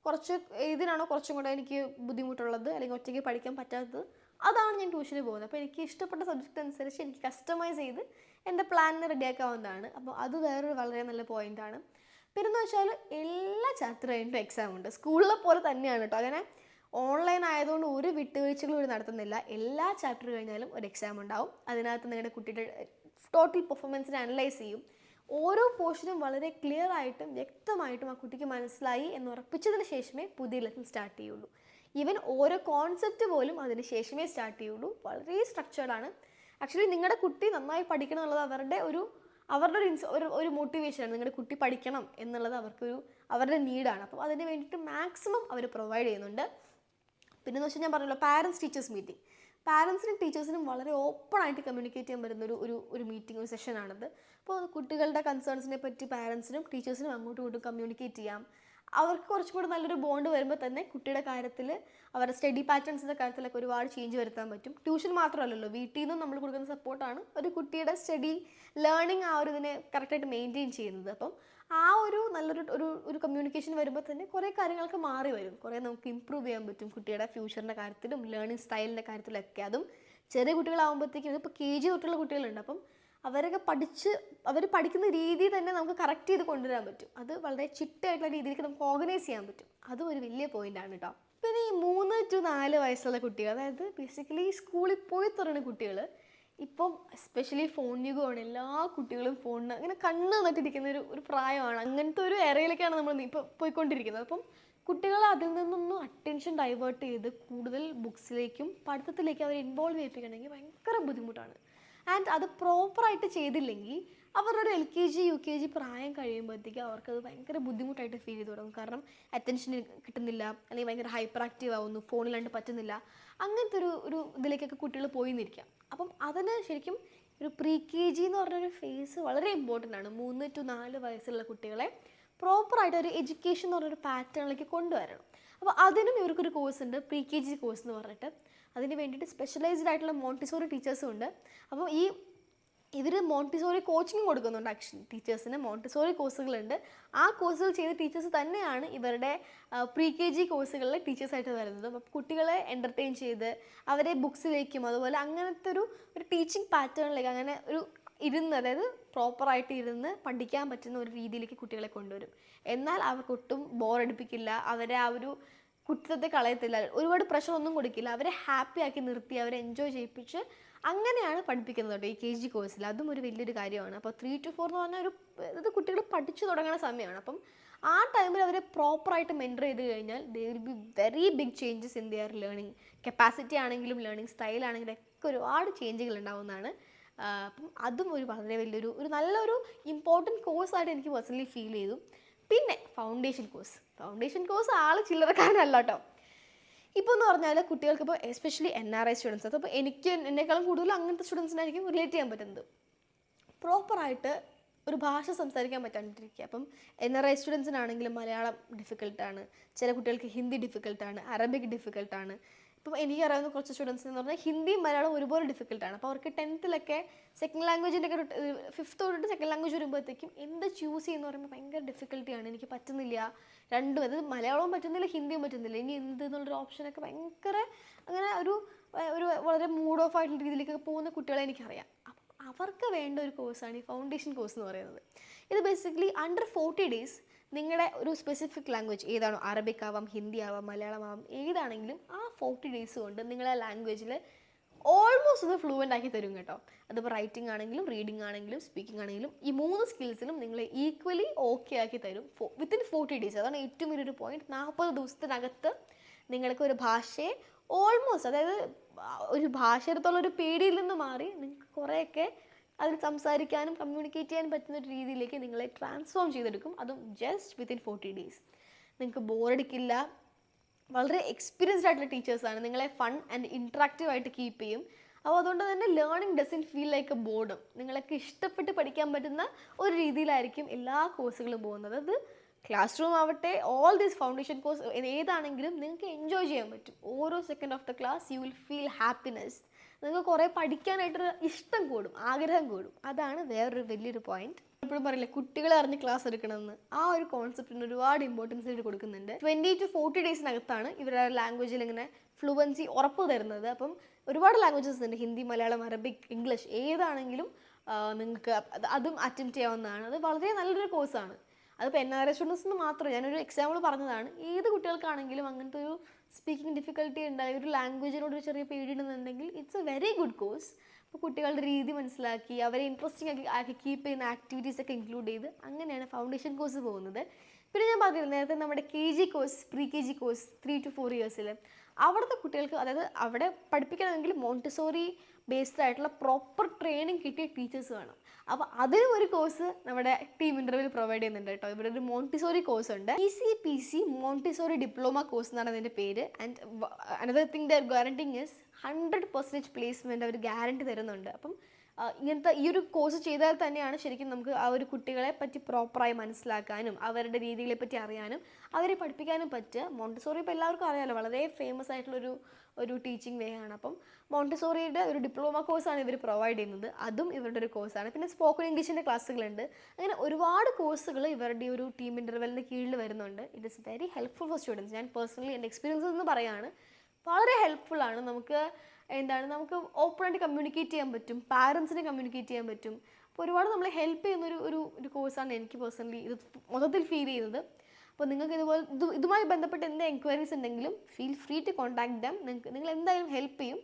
കുറച്ച് ഏതിനാണോ കുറച്ചും കൂടെ എനിക്ക് ബുദ്ധിമുട്ടുള്ളത് അല്ലെങ്കിൽ ഒറ്റയ്ക്ക് പഠിക്കാൻ പറ്റാത്തത് അതാണ് ഞാൻ ട്യൂഷന് പോകുന്നത്. അപ്പോൾ എനിക്ക് ഇഷ്ടപ്പെട്ട സബ്ജക്റ്റ് അനുസരിച്ച് എനിക്ക് കസ്റ്റമൈസ് ചെയ്ത് എൻ്റെ പ്ലാനിന് റെഡിയാക്കാവുന്നതാണ്. അപ്പോൾ അത് വേറൊരു വളരെ നല്ല പോയിൻ്റാണ്. പിന്നെന്ന് വെച്ചാൽ എല്ലാ ചാപ്റ്റർ കഴിഞ്ഞിട്ടും എക്സാം ഉണ്ട്. സ്കൂളിലെ പോലെ തന്നെയാണ് കേട്ടോ. അങ്ങനെ ഓൺലൈൻ ആയതുകൊണ്ട് ഒരു വിട്ടുവീഴ്ചകളും ഇവിടെ നടത്തുന്നില്ല. എല്ലാ ചാപ്റ്റർ കഴിഞ്ഞാലും ഒരു എക്സാം ഉണ്ടാവും. അതിനകത്ത് നിങ്ങളുടെ കുട്ടിയുടെ ടോട്ടൽ പെർഫോമൻസിനെ അനലൈസ് ചെയ്യും. ഓരോ പോർഷനും വളരെ ക്ലിയർ ആയിട്ടും വ്യക്തമായിട്ടും ആ കുട്ടിക്ക് മനസ്സിലായി എന്ന് ഉറപ്പിച്ചതിന് ശേഷമേ പുതിയ ലെസൺ സ്റ്റാർട്ട് ചെയ്യുള്ളൂ. ഈവൻ ഓരോ കോൺസെപ്റ്റ് പോലും അതിന് ശേഷമേ സ്റ്റാർട്ട് ചെയ്യുള്ളൂ. വളരെ സ്ട്രക്ചേർഡാണ്. ആക്ച്വലി നിങ്ങളുടെ കുട്ടി നന്നായി പഠിക്കണം എന്നുള്ളത് അവരുടെ ഒരു മോട്ടിവേഷനാണ്. നിങ്ങളുടെ കുട്ടി പഠിക്കണം എന്നുള്ളത് അവരുടെ നീഡാണ്. അപ്പോൾ അതിന് വേണ്ടിയിട്ട് മാക്സിമം അവർ പ്രൊവൈഡ് ചെയ്യുന്നുണ്ട്. പിന്നെന്ന് വെച്ചാൽ ഞാൻ പറഞ്ഞല്ലോ, പാരൻസ് ടീച്ചേഴ്സ് മീറ്റിംഗ്. പാരൻസിനും ടീച്ചേഴ്സിനും വളരെ ഓപ്പൺ ആയിട്ട് കമ്മ്യൂണിക്കേറ്റ് ചെയ്യാൻ പറ്റുന്ന ഒരു മീറ്റിംഗ്, ഒരു സെഷനാണിത്. അപ്പോൾ കുട്ടികളുടെ കൺസേൺസിനെ പറ്റി പാരൻസിനും ടീച്ചേഴ്സിനും അങ്ങോട്ടും ഇങ്ങോട്ടും കമ്മ്യൂണിക്കേറ്റ് ചെയ്യാം. അവർക്ക് കുറച്ചും കൂടി നല്ലൊരു ബോണ്ട് വരുമ്പോൾ തന്നെ കുട്ടിയുടെ കാര്യത്തിൽ അവരുടെ സ്റ്റഡി പാറ്റേൺസിൻ്റെ കാര്യത്തിലൊക്കെ ഒരുപാട് ചേഞ്ച് വരുത്താൻ പറ്റും. ട്യൂഷൻ മാത്രമല്ലല്ലോ, വീട്ടിൽ നിന്നും നമ്മൾ കൊടുക്കുന്ന സപ്പോർട്ടാണ് ഒരു കുട്ടിയുടെ സ്റ്റഡി ലേണിംഗ് ഇതിനെ കറക്റ്റായിട്ട് മെയിൻറ്റെയിൻ ചെയ്യുന്നത്. അപ്പം ആ ഒരു നല്ലൊരു ഒരു കമ്മ്യൂണിക്കേഷൻ വരുമ്പോൾ തന്നെ കുറേ കാര്യങ്ങൾക്ക് മാറി വരും. കുറേ നമുക്ക് ഇമ്പ്രൂവ് ചെയ്യാൻ പറ്റും കുട്ടിയുടെ ഫ്യൂച്ചറിൻ്റെ കാര്യത്തിലും ലേണിംഗ് സ്റ്റൈലിൻ്റെ കാര്യത്തിലൊക്കെ. അതും ചെറിയ കുട്ടികളാകുമ്പോഴത്തേക്കും, ഇതിപ്പോൾ KG തൊട്ടുള്ള കുട്ടികളുണ്ട്. അപ്പം അവരൊക്കെ അവർ പഠിക്കുന്ന രീതി തന്നെ നമുക്ക് കറക്റ്റ് ചെയ്ത് കൊണ്ടുവരാൻ പറ്റും. അത് വളരെ ചിട്ടയായിട്ടുള്ള രീതിയിലേക്ക് നമുക്ക് ഓർഗനൈസ് ചെയ്യാൻ പറ്റും. അതും ഒരു വലിയ പോയിൻ്റാണ് കേട്ടോ. പിന്നെ ഈ 3 to 4 വയസ്സുള്ള കുട്ടികൾ, അതായത് ബേസിക്കലി സ്കൂളിൽ പോയി തുടങ്ങുന്ന കുട്ടികൾ, ഇപ്പം എസ്പെഷ്യലി ഫോൺ യുഗമാണ്. എല്ലാ കുട്ടികളും ഫോണിന് ഇങ്ങനെ കണ്ണ് നട്ടിരിക്കുന്ന ഒരു പ്രായമാണ്. അങ്ങനത്തെ ഒരു ഏറയിലേക്കാണ് നമ്മൾ ഇപ്പോൾ പോയിക്കൊണ്ടിരിക്കുന്നത്. അപ്പം കുട്ടികളെ അതിൽ നിന്നൊന്നും അറ്റൻഷൻ ഡൈവേർട്ട് ചെയ്ത് കൂടുതൽ ബുക്സിലേക്കും പഠിത്തത്തിലേക്കും അവർ ഇൻവോൾവ് ചെയ്യിപ്പിക്കണമെങ്കിൽ ഭയങ്കര ബുദ്ധിമുട്ടാണ്. ആൻഡ് അത് പ്രോപ്പറായിട്ട് ചെയ്തില്ലെങ്കിൽ അവരുടെ LKG UKG പ്രായം കഴിയുമ്പോഴത്തേക്ക് അവർക്കത് ഭയങ്കര ബുദ്ധിമുട്ടായിട്ട് ഫീൽ ചെയ്ത് തുടങ്ങും. കാരണം അറ്റൻഷൻ കിട്ടുന്നില്ല, അല്ലെങ്കിൽ ഭയങ്കര ഹൈപ്പർ ആക്റ്റീവ് ആവുന്നു, ഫോണിലാണ്ട് പറ്റുന്നില്ല. അങ്ങനത്തെ ഒരു ഇതിലേക്കൊക്കെ കുട്ടികൾ പോയി നിൽക്കാം. അപ്പം അതിന് ശരിക്കും ഒരു KG എന്ന് പറഞ്ഞൊരു ഫേസ് വളരെ ഇമ്പോർട്ടൻ്റ് ആണ്. 3 to 4 വയസ്സുള്ള കുട്ടികളെ പ്രോപ്പറായിട്ട് ഒരു എഡ്യൂക്കേഷൻ എന്ന് പറഞ്ഞൊരു പാറ്റേണിലേക്ക് കൊണ്ടുവരണം. അപ്പോൾ അതിനും ഇവർക്കൊരു കോഴ്സ് ഉണ്ട്, KG കോഴ്സ് എന്ന് പറഞ്ഞിട്ട്. അതിന് വേണ്ടിയിട്ട് സ്പെഷ്യലൈസ്ഡ് ആയിട്ടുള്ള മോണ്ടിസോറി ടീച്ചേഴ്സും ഉണ്ട്. അപ്പോൾ ഇവർ മോണ്ടിസോറി കോച്ചിങ് കൊടുക്കുന്നുണ്ട്. ആക്ച്വലി ടീച്ചേഴ്സിന് മോണ്ടിസോറി കോഴ്സുകളുണ്ട്. ആ കോഴ്സുകൾ ചെയ്ത ടീച്ചേഴ്സ് തന്നെയാണ് ഇവരുടെ KG കോഴ്സുകളിലെ ടീച്ചേഴ്സായിട്ട് വരുന്നത്. അപ്പോൾ കുട്ടികളെ എൻ്റർടൈൻ ചെയ്ത് അവരെ ബുക്സിലേക്കും അതുപോലെ അങ്ങനത്തെ ഒരു ടീച്ചിങ് പാറ്റേണിലേക്ക് അങ്ങനെ അതായത് പ്രോപ്പറായിട്ട് ഇരുന്ന് പഠിക്കാൻ പറ്റുന്ന ഒരു രീതിയിലേക്ക് കുട്ടികളെ കൊണ്ടുവരും. എന്നാൽ അവർക്കൊട്ടും ബോറടിപ്പിക്കില്ല, അവരെ ആ ഒരു കുറ്റത്തെ കളയത്തില്ല, ഒരുപാട് പ്രഷർ ഒന്നും കൊടുക്കില്ല. അവരെ ഹാപ്പി ആക്കി നിർത്തി അവരെ എൻജോയ് ചെയ്യിപ്പിച്ച് അങ്ങനെയാണ് പഠിപ്പിക്കുന്നത് കേട്ടോ ഈ KG കോഴ്സിൽ. അതും ഒരു വലിയൊരു കാര്യമാണ്. അപ്പോൾ 3 to 4 എന്ന് പറഞ്ഞാൽ ഇത് കുട്ടികൾ പഠിച്ചു തുടങ്ങുന്ന സമയമാണ്. അപ്പം ആ ടൈമിൽ അവരെ പ്രോപ്പറായിട്ട് മെൻറ്റർ ചെയ്ത് കഴിഞ്ഞാൽ they will be very big changes in their learning capacity ആണെങ്കിലും ലേണിംഗ് സ്റ്റൈൽ ആണെങ്കിലും ഒക്കെ ഒരുപാട് ചേഞ്ചുകൾ ഉണ്ടാവുന്നതാണ്. അപ്പം അതും വളരെ വലിയൊരു നല്ലൊരു ഇമ്പോർട്ടൻറ്റ് കോഴ്സായിട്ട് എനിക്ക് പേഴ്സണലി ഫീൽ ചെയ്തു. പിന്നെ ഫൗണ്ടേഷൻ കോഴ്സ് ആൾ ചില്ലറക്കാരനല്ല കേട്ടോ. ഇപ്പോൾ എന്ന് പറഞ്ഞാൽ കുട്ടികൾക്ക് ഇപ്പോൾ എസ്പെഷ്യലി NRI സ്റ്റുഡൻസ്, അപ്പോൾ എന്നെക്കാളും കൂടുതൽ അങ്ങനത്തെ സ്റ്റുഡൻസിനായിരിക്കും റിലേറ്റ് ചെയ്യാൻ പറ്റുന്നത്. പ്രോപ്പറായിട്ട് ഒരു ഭാഷ സംസാരിക്കാൻ പറ്റാണ്ടിരിക്കുക. അപ്പം NRI സ്റ്റുഡൻസിനാണെങ്കിലും മലയാളം ഡിഫിക്കൽട്ടാണ്, ചില കുട്ടികൾക്ക് ഹിന്ദി ഡിഫിക്കൽട്ടാണ്, അറബിക് ഡിഫിക്കൽട്ടാണ്. ഇപ്പം എനിക്കറിയാവുന്ന കുറച്ച് സ്റ്റുഡൻസ് എന്ന് പറഞ്ഞാൽ ഹിന്ദിയും മലയാളവും ഒരുപോലെ ഡിഫിക്കൽട്ടാണ്. അപ്പോൾ അവർക്ക് 10th സെക്കൻഡ് ലാംഗ്വേജിൻ്റെ ഒക്കെ 5th തൊട്ടിട്ട് സെക്കൻഡ് ലാംഗ്വേജ് വരുമ്പോഴത്തേക്കും എന്ത് ചൂസ് ചെയ്യുമെന്ന് പറയുമ്പോൾ ഭയങ്കര ഡിഫിക്കൽട്ടിയാണ്. എനിക്ക് പറ്റുന്നില്ല രണ്ടും, അത് മലയാളവും പറ്റുന്നില്ല ഹിന്ദിയും പറ്റുന്നില്ല, ഇനി എന്ത് എന്നുള്ളൊരു ഓപ്ഷനൊക്കെ ഭയങ്കര അങ്ങനെ ഒരു വളരെ മൂഡ് ഓഫ് ആയിട്ടുള്ള രീതിയിലേക്കൊക്കെ പോകുന്ന കുട്ടികളെ എനിക്കറിയാം. അപ്പം അവർക്ക് വേണ്ട ഒരു കോഴ്സാണ് ഈ ഫൗണ്ടേഷൻ കോഴ്സ് എന്ന് പറയുന്നത്. ഇത് ബേസിക്കലി അണ്ടർ 40 days നിങ്ങളുടെ ഒരു സ്പെസിഫിക് ലാംഗ്വേജ് ഏതാണോ, അറബിക് ആവാം, ഹിന്ദി ആവാം, മലയാളം ആവാം, ഏതാണെങ്കിലും ആ 40 days കൊണ്ട് നിങ്ങളെ ലാംഗ്വേജിൽ ഓൾമോസ്റ്റ് ഒന്ന് ഫ്ലുവൻ്റ് ആക്കി തരും കേട്ടോ. അതിപ്പോൾ റൈറ്റിംഗ് ആണെങ്കിലും റീഡിംഗ് ആണെങ്കിലും സ്പീക്കിംഗ് ആണെങ്കിലും ഈ 3 സ്കിൽസിലും നിങ്ങളെ ഈക്വലി ഓക്കെ ആക്കി തരും വിത്തിൻ 40 days. അതാണ് ഏറ്റവും വലിയൊരു പോയിന്റ്. 40 ദിവസത്തിനകത്ത് നിങ്ങൾക്ക് ഒരു ഭാഷയെ ഓൾമോസ്റ്റ്, അതായത് ഒരു ഭാഷ എടുത്തുള്ള ഒരു പേടിയിൽ നിന്ന് മാറി നിങ്ങൾക്ക് കുറേയൊക്കെ അതിൽ സംസാരിക്കാനും കമ്മ്യൂണിക്കേറ്റ് ചെയ്യാനും പറ്റുന്ന ഒരു രീതിയിലേക്ക് നിങ്ങളെ ട്രാൻസ്ഫോം ചെയ്തെടുക്കും. അതും ജസ്റ്റ് വിത്തിൻ 40 days. നിങ്ങൾക്ക് ബോറടിക്കില്ല. വളരെ എക്സ്പീരിയൻസ്ഡ് ആയിട്ടുള്ള ടീച്ചേഴ്സാണ്, നിങ്ങളെ ഫൺ ആൻഡ് ഇൻട്രാക്റ്റീവ് ആയിട്ട് കീപ്പ് ചെയ്യും. അപ്പോൾ അതുകൊണ്ട് തന്നെ learning dozen feel like A boredom. നിങ്ങൾക്ക് ഇഷ്ടപ്പെട്ട് പഠിക്കാൻ പറ്റുന്ന ഒരു രീതിയിലായിരിക്കും എല്ലാ കോഴ്സുകളും പോകുന്നത്. അത് ക്ലാസ് റൂം ആവട്ടെ, ഓൾ ദീസ് ഫൗണ്ടേഷൻ കോഴ്സ് ഏതാണെങ്കിലും നിങ്ങൾക്ക് എൻജോയ് ചെയ്യാൻ പറ്റും. ഓരോ second of the class you will feel happiness. നിങ്ങൾക്ക് കുറേ പഠിക്കാനായിട്ടൊരു ഇഷ്ടം കൂടും, ആഗ്രഹം കൂടും. അതാണ് വേറൊരു വലിയൊരു പോയിന്റ്. എപ്പോഴും പറയില്ല കുട്ടികളെ അറിഞ്ഞ് ക്ലാസ് എടുക്കണമെന്ന്, ആ ഒരു കോൺസെപ്റ്റിന് ഒരുപാട് ഇമ്പോർട്ടൻസ് ആയിട്ട് കൊടുക്കുന്നുണ്ട്. 20 to 40 days ഇവരുടെ ലാംഗ്വേജിൽ ഇങ്ങനെ ഫ്ലുവൻസി ഉറപ്പ് തരുന്നത്. അപ്പം ഒരുപാട് ലാംഗ്വേജസ് ഉണ്ട്, ഹിന്ദി, മലയാളം, അറബിക്, ഇംഗ്ലീഷ്, ഏതാണെങ്കിലും നിങ്ങൾക്ക് അതും അറ്റൻഡ് ചെയ്യാവുന്നതാണ്. അത് വളരെ നല്ലൊരു കോഴ്സാണ്. അതിപ്പോൾ NRI സ്റ്റുഡൻസിന് മാത്രം, ഞാനൊരു എക്സാമ്പിൾ പറഞ്ഞതാണ്. ഏത് കുട്ടികൾക്കാണെങ്കിലും അങ്ങനത്തെ ഒരു സ്പീക്കിംഗ് ഡിഫിക്കൽട്ടി ഉണ്ടായി, ഒരു ലാംഗ്വേജിനോട് ഒരു ചെറിയ പേടിയുണ്ടെന്നുണ്ടെങ്കിൽ it's a very good course. അപ്പോൾ കുട്ടികളുടെ രീതി മനസ്സിലാക്കി അവരെ ഇൻട്രസ്റ്റിംഗ് ആക്കി കീപ്പ് ചെയ്യുന്ന ആക്ടിവിറ്റീസ് ഒക്കെ ഇൻക്ലൂഡ് ചെയ്ത് അങ്ങനെയാണ് ഫൗണ്ടേഷൻ കോഴ്സ് പോകുന്നത്. പിന്നെ ഞാൻ പറഞ്ഞിരുന്നു നേരത്തെ നമ്മുടെ KG course, pre KG course 3 to 4 years അവിടുത്തെ കുട്ടികൾക്ക്, അതായത് അവിടെ പഠിപ്പിക്കണമെങ്കിൽ മോണ്ടിസോറി ബേസ്ഡ് ആയിട്ടുള്ള പ്രോപ്പർ ട്രെയിനിങ് കിട്ടിയ ടീച്ചേഴ്സ് വേണം. അപ്പോൾ അതിനും ഒരു കോഴ്സ് നമ്മുടെ ടീം ഇൻ്റർവ്യൂവിൽ പ്രൊവൈഡ് ചെയ്യുന്നുണ്ട് കേട്ടോ. ഇവിടെ ഒരു മോണ്ടിസോറി കോഴ്സ് ഉണ്ട്, ECPC മോണ്ടിസോറി ഡിപ്ലോമ കോഴ്സ് എന്നാണ് അതിൻ്റെ പേര്. And another thing they're guaranteeing is 100% placement അവർ ഗ്യാരണ്ടി തരുന്നുണ്ട്. അപ്പം ഇങ്ങനത്തെ ഈ ഒരു കോഴ്സ് ചെയ്താൽ തന്നെയാണ് ശരിക്കും നമുക്ക് ആ ഒരു കുട്ടികളെ പറ്റി പ്രോപ്പറായി മനസ്സിലാക്കാനും അവരുടെ രീതികളെ പറ്റി അറിയാനും അവരെ പഠിപ്പിക്കാനും പറ്റുക. മോണ്ടിസോറി ഇപ്പോൾ എല്ലാവർക്കും അറിയാമല്ലോ, വളരെ ഫേമസ് ആയിട്ടുള്ളൊരു ടീച്ചിങ് വേ ആണ്. അപ്പം മോണ്ടിസോറിയുടെ ഒരു ഡിപ്ലോമ കോഴ്സാണ് ഇവർ പ്രൊവൈഡ് ചെയ്യുന്നത്, അതും ഇവരുടെ ഒരു കോഴ്സാണ്. പിന്നെ സ്പോക്കൺ ഇംഗ്ലീഷിൻ്റെ ക്ലാസ്സുകളുണ്ട്. അങ്ങനെ ഒരുപാട് കോഴ്സുകൾ ഇവരുടെ ഒരു ടീം ഇൻ്റർവെല്ലിന് കീഴിൽ വരുന്നുണ്ട്. It is very helpful for students. ഞാൻ പേഴ്സണലി എൻ്റെ എക്സ്പീരിയൻസ് എന്ന് പറയുകയാണ്, വളരെ ഹെൽപ്ഫുള്ളാണ്. നമുക്ക് നമുക്ക് ഓപ്പണായിട്ട് കമ്മ്യൂണിക്കേറ്റ് ചെയ്യാൻ പറ്റും, പാരൻസിനെ കമ്മ്യൂണിക്കേറ്റ് ചെയ്യാൻ പറ്റും. അപ്പോൾ ഒരുപാട് നമ്മളെ ഹെൽപ്പ് ചെയ്യുന്ന ഒരു കോഴ്സാണ് എനിക്ക് പേഴ്സണലി ഇത് മൊത്തത്തിൽ ഫീൽ ചെയ്യുന്നത്. അപ്പോൾ നിങ്ങൾക്ക് ഇതുമായി ബന്ധപ്പെട്ട് എന്ത് എൻക്വയറീസ് ഉണ്ടെങ്കിലും feel free to contact them. നിങ്ങൾ എന്തായാലും ഹെൽപ്പ് ചെയ്യും.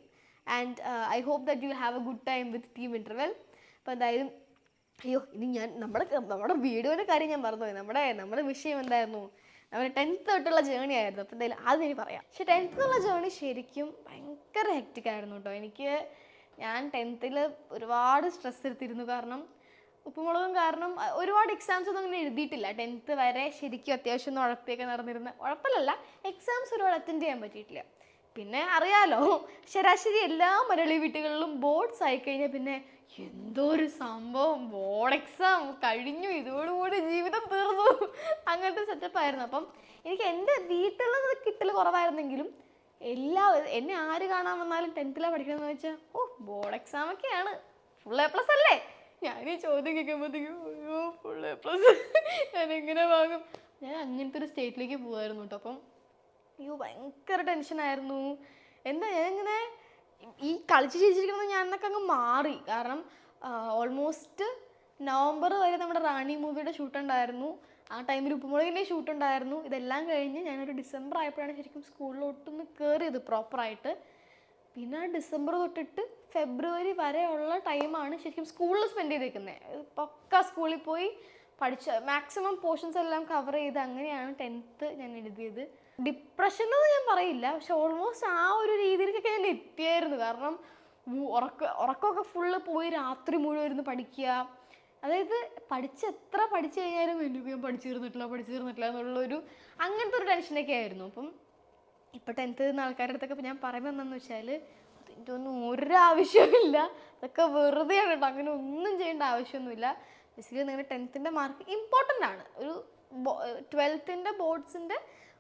And I hope that you have a good time with team interval. അപ്പോൾ എന്തായാലും ഇനി ഞാൻ നമ്മുടെ വീഡിയോയുടെ കാര്യം ഞാൻ മറന്നുപോയി. നമ്മുടെ വിഷയം എന്തായിരുന്നു, നമ്മുടെ 10th തൊട്ടുള്ള ജേണി ആയിരുന്നു. അപ്പോൾ എന്തായാലും അതിന് പറയാം. പക്ഷേ 10th എന്നുള്ള ജേണി ശരിക്കും ഭയങ്കര ഹെക്റ്റിക് ആയിരുന്നു കേട്ടോ. ഞാൻ 10th ഒരുപാട് സ്ട്രെസ് എടുത്തിരുന്നു. കാരണം ഉപ്പുമുളകും കാരണം ഒരുപാട് എക്സാംസ് ഒന്നും അങ്ങനെ എഴുതിയിട്ടില്ല 10th വരെ. ശരിക്കും അത്യാവശ്യം ഉഴപ്പൊക്കെ നടന്നിരുന്ന, ഉഴപ്പലല്ല, എക്സാംസ് ഒരുപാട് അറ്റൻഡ് ചെയ്യാൻ പറ്റിയിട്ടില്ല. പിന്നെ അറിയാലോ, ശരാശരി എല്ലാ മലയാളി വീട്ടുകളിലും ബോർഡ്സ് ആയിക്കഴിഞ്ഞാൽ പിന്നെ എന്തോ ഒരു സംഭവം, ബോർഡ് എക്സാം കഴിഞ്ഞു, ഇതോടുകൂടി ജീവിതം തീർന്നു, അങ്ങനത്തെ സെറ്റപ്പായിരുന്നു. അപ്പം എനിക്ക് എൻ്റെ വീട്ടിലുള്ള കിട്ടൽ കുറവായിരുന്നെങ്കിലും എന്നെ ആര് കാണാൻ വന്നാലും 10th പഠിക്കണമെന്ന് വെച്ചാൽ ബോർഡ് എക്സാം ഒക്കെയാണ്, ഫുൾ A+ അല്ലേ. ഞാൻ ഈ ചോദ്യം കേൾക്കുമ്പോഴത്തേക്കും അയ്യോ ഫുൾ A+, ഞാൻ എങ്ങനെ വാങ്ങും, ഞാൻ അങ്ങനത്തെ ഒരു സ്റ്റേറ്റിലേക്ക് പോകുമായിരുന്നു കേട്ടോ. അപ്പം ഭയങ്കര ടെൻഷനായിരുന്നു. ഞാനിങ്ങനെ ഈ കളിച്ച് ചിരിച്ചിരിക്കുന്നത് ഞാനൊക്കെ അങ്ങ് മാറി. കാരണം ഓൾമോസ്റ്റ് നവംബർ വരെ നമ്മുടെ റാണി മൂവിയുടെ ഷൂട്ടുണ്ടായിരുന്നു. ആ ടൈമിൽ ഉപ്പുമുളകിൻ്റെ ഷൂട്ടുണ്ടായിരുന്നു. ഇതെല്ലാം കഴിഞ്ഞ് ഞാനൊരു ഡിസംബർ ആയപ്പോഴാണ് ശരിക്കും സ്കൂളിലോട്ടൊന്ന് കയറിയത് പ്രോപ്പറായിട്ട്. പിന്നെ ഡിസംബർ തൊട്ടിട്ട് ഫെബ്രുവരി വരെയുള്ള ടൈമാണ് ശരിക്കും സ്കൂളിൽ സ്പെൻഡ് ചെയ്തേക്കുന്നത്. പക്ക സ്കൂളിൽ പോയി പഠിച്ച മാക്സിമം പോർഷൻസ് എല്ലാം കവർ ചെയ്ത് അങ്ങനെയാണ് 10th ഞാൻ എഴുതിയത്. ഡിപ്രഷൻ എന്ന് ഞാൻ പറയില്ല, പക്ഷെ ഓൾമോസ്റ്റ് ആ ഒരു രീതിയിലേക്കൊക്കെ ഞാൻ എത്തിയായിരുന്നു. കാരണം ഉറക്കമൊക്കെ ഫുള്ള് പോയി രാത്രി മുഴുവൻ ഇരുന്ന് പഠിക്കുക. അതായത് എത്ര പഠിച്ചു കഴിഞ്ഞാലും എനിക്ക് ഞാൻ പഠിച്ചു തീർന്നിട്ടില്ല എന്നുള്ളൊരു അങ്ങനത്തെ ഒരു ടെൻഷനൊക്കെ ആയിരുന്നു. അപ്പം ഇപ്പോൾ 10th എഴുതുന്ന ആൾക്കാരുടെ അടുത്തൊക്കെ ഞാൻ പറയുന്നത് എന്താണെന്ന് വെച്ചാൽ അതിൻ്റെ ഒന്നും ഒരാവശ്യമില്ല, അതൊക്കെ വെറുതെയാണ് കേട്ടോ. അങ്ങനെ ഒന്നും ചെയ്യേണ്ട ആവശ്യമൊന്നുമില്ല. ബേസിക്കലി നിങ്ങളുടെ 10th മാർക്ക് ഇമ്പോർട്ടൻ്റ് ആണ്. ഒരു 12th ബോർഡ്സിൻ്റെ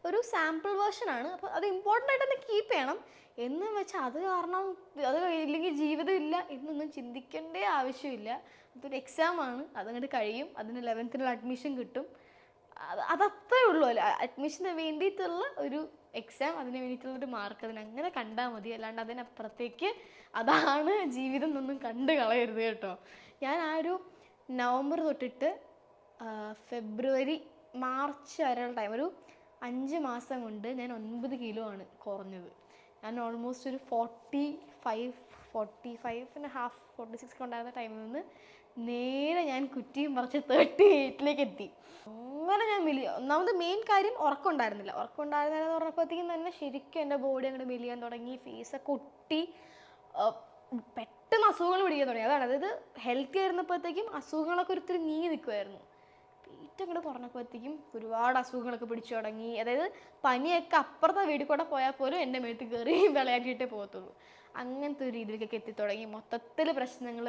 ഒരു സാമ്പിൾ വേർഷനാണ്. അപ്പോൾ അത് ഇമ്പോർട്ടൻ്റ് ആയിട്ട് തന്നെ കീപ്പ് ചെയ്യണം. എന്ന് വെച്ചാൽ അത് കാരണം അത് ഇല്ലെങ്കിൽ ജീവിതം ഇല്ല എന്നൊന്നും ചിന്തിക്കേണ്ട ആവശ്യമില്ല. അതൊരു എക്സാമാണ്, അതങ്ങോട്ട് കഴിയും. അതിന് 11th അഡ്മിഷൻ കിട്ടും. അതത്രേ ഉള്ളൂ. അല്ല, അഡ്മിഷന് വേണ്ടിയിട്ടുള്ള ഒരു എക്സാം, അതിന് വേണ്ടിയിട്ടുള്ളൊരു മാർക്ക്, അതിനങ്ങനെ കണ്ടാൽ മതി. അല്ലാണ്ട് അതിനപ്പുറത്തേക്ക് അതാണ് ജീവിതം എന്നൊന്നും കണ്ട് കളയരുത് കേട്ടോ. ഞാൻ ആ ഒരു നവംബർ തൊട്ടിട്ട് ഫെബ്രുവരി മാർച്ച് വരെയുള്ള ടൈം, ഒരു 5 മാസം കൊണ്ട് ഞാൻ 9 കിലോ ആണ് കുറഞ്ഞത്. ഞാൻ ഓൾമോസ്റ്റ് ഒരു 45.5 46 ഉണ്ടായിരുന്ന ടൈമിൽ നിന്ന് നേരെ ഞാൻ കുറ്റിയും പറിച്ച് 38 എത്തി. അങ്ങനെ ഞാൻ ഒന്നാമത് മെയിൻ കാര്യം ഉറക്കം ഉണ്ടായിരുന്നില്ല. ഉറക്കം ഉണ്ടായിരുന്നില്ലെന്ന് പറഞ്ഞപ്പോഴത്തേക്കും തന്നെ ശരിക്കും എൻ്റെ ബോഡി അങ്ങോട്ട് മെലിയാൻ തുടങ്ങി, ഫേസൊക്കെ ഒട്ടി, പെട്ടെന്ന് അസുഖങ്ങൾ പിടിക്കാൻ തുടങ്ങി. അതാണ്, അതായത് ഹെൽത്തി ആയിരുന്നപ്പോഴത്തേക്കും അസുഖങ്ങളൊക്കെ ഒരിത്തിരി നീങ്ങി നിൽക്കുമായിരുന്നു. വെയിറ്റ് അങ്ങോട്ട് കുറഞ്ഞപ്പോഴത്തേക്കും ഒരുപാട് അസുഖങ്ങളൊക്കെ പിടിച്ചു തുടങ്ങി. അതായത് പനിയൊക്കെ അപ്പുറത്തെ വീട്ടിൽ കൂടെ പോയാൽ പോലും എൻ്റെ മേത്ത് കയറി വിളയാക്കിയിട്ടേ പോകത്തുള്ളൂ. അങ്ങനത്തെ ഒരു രീതിയിലേക്കൊക്കെ എത്തിത്തുടങ്ങി. മൊത്തത്തിൽ പ്രശ്നങ്ങൾ.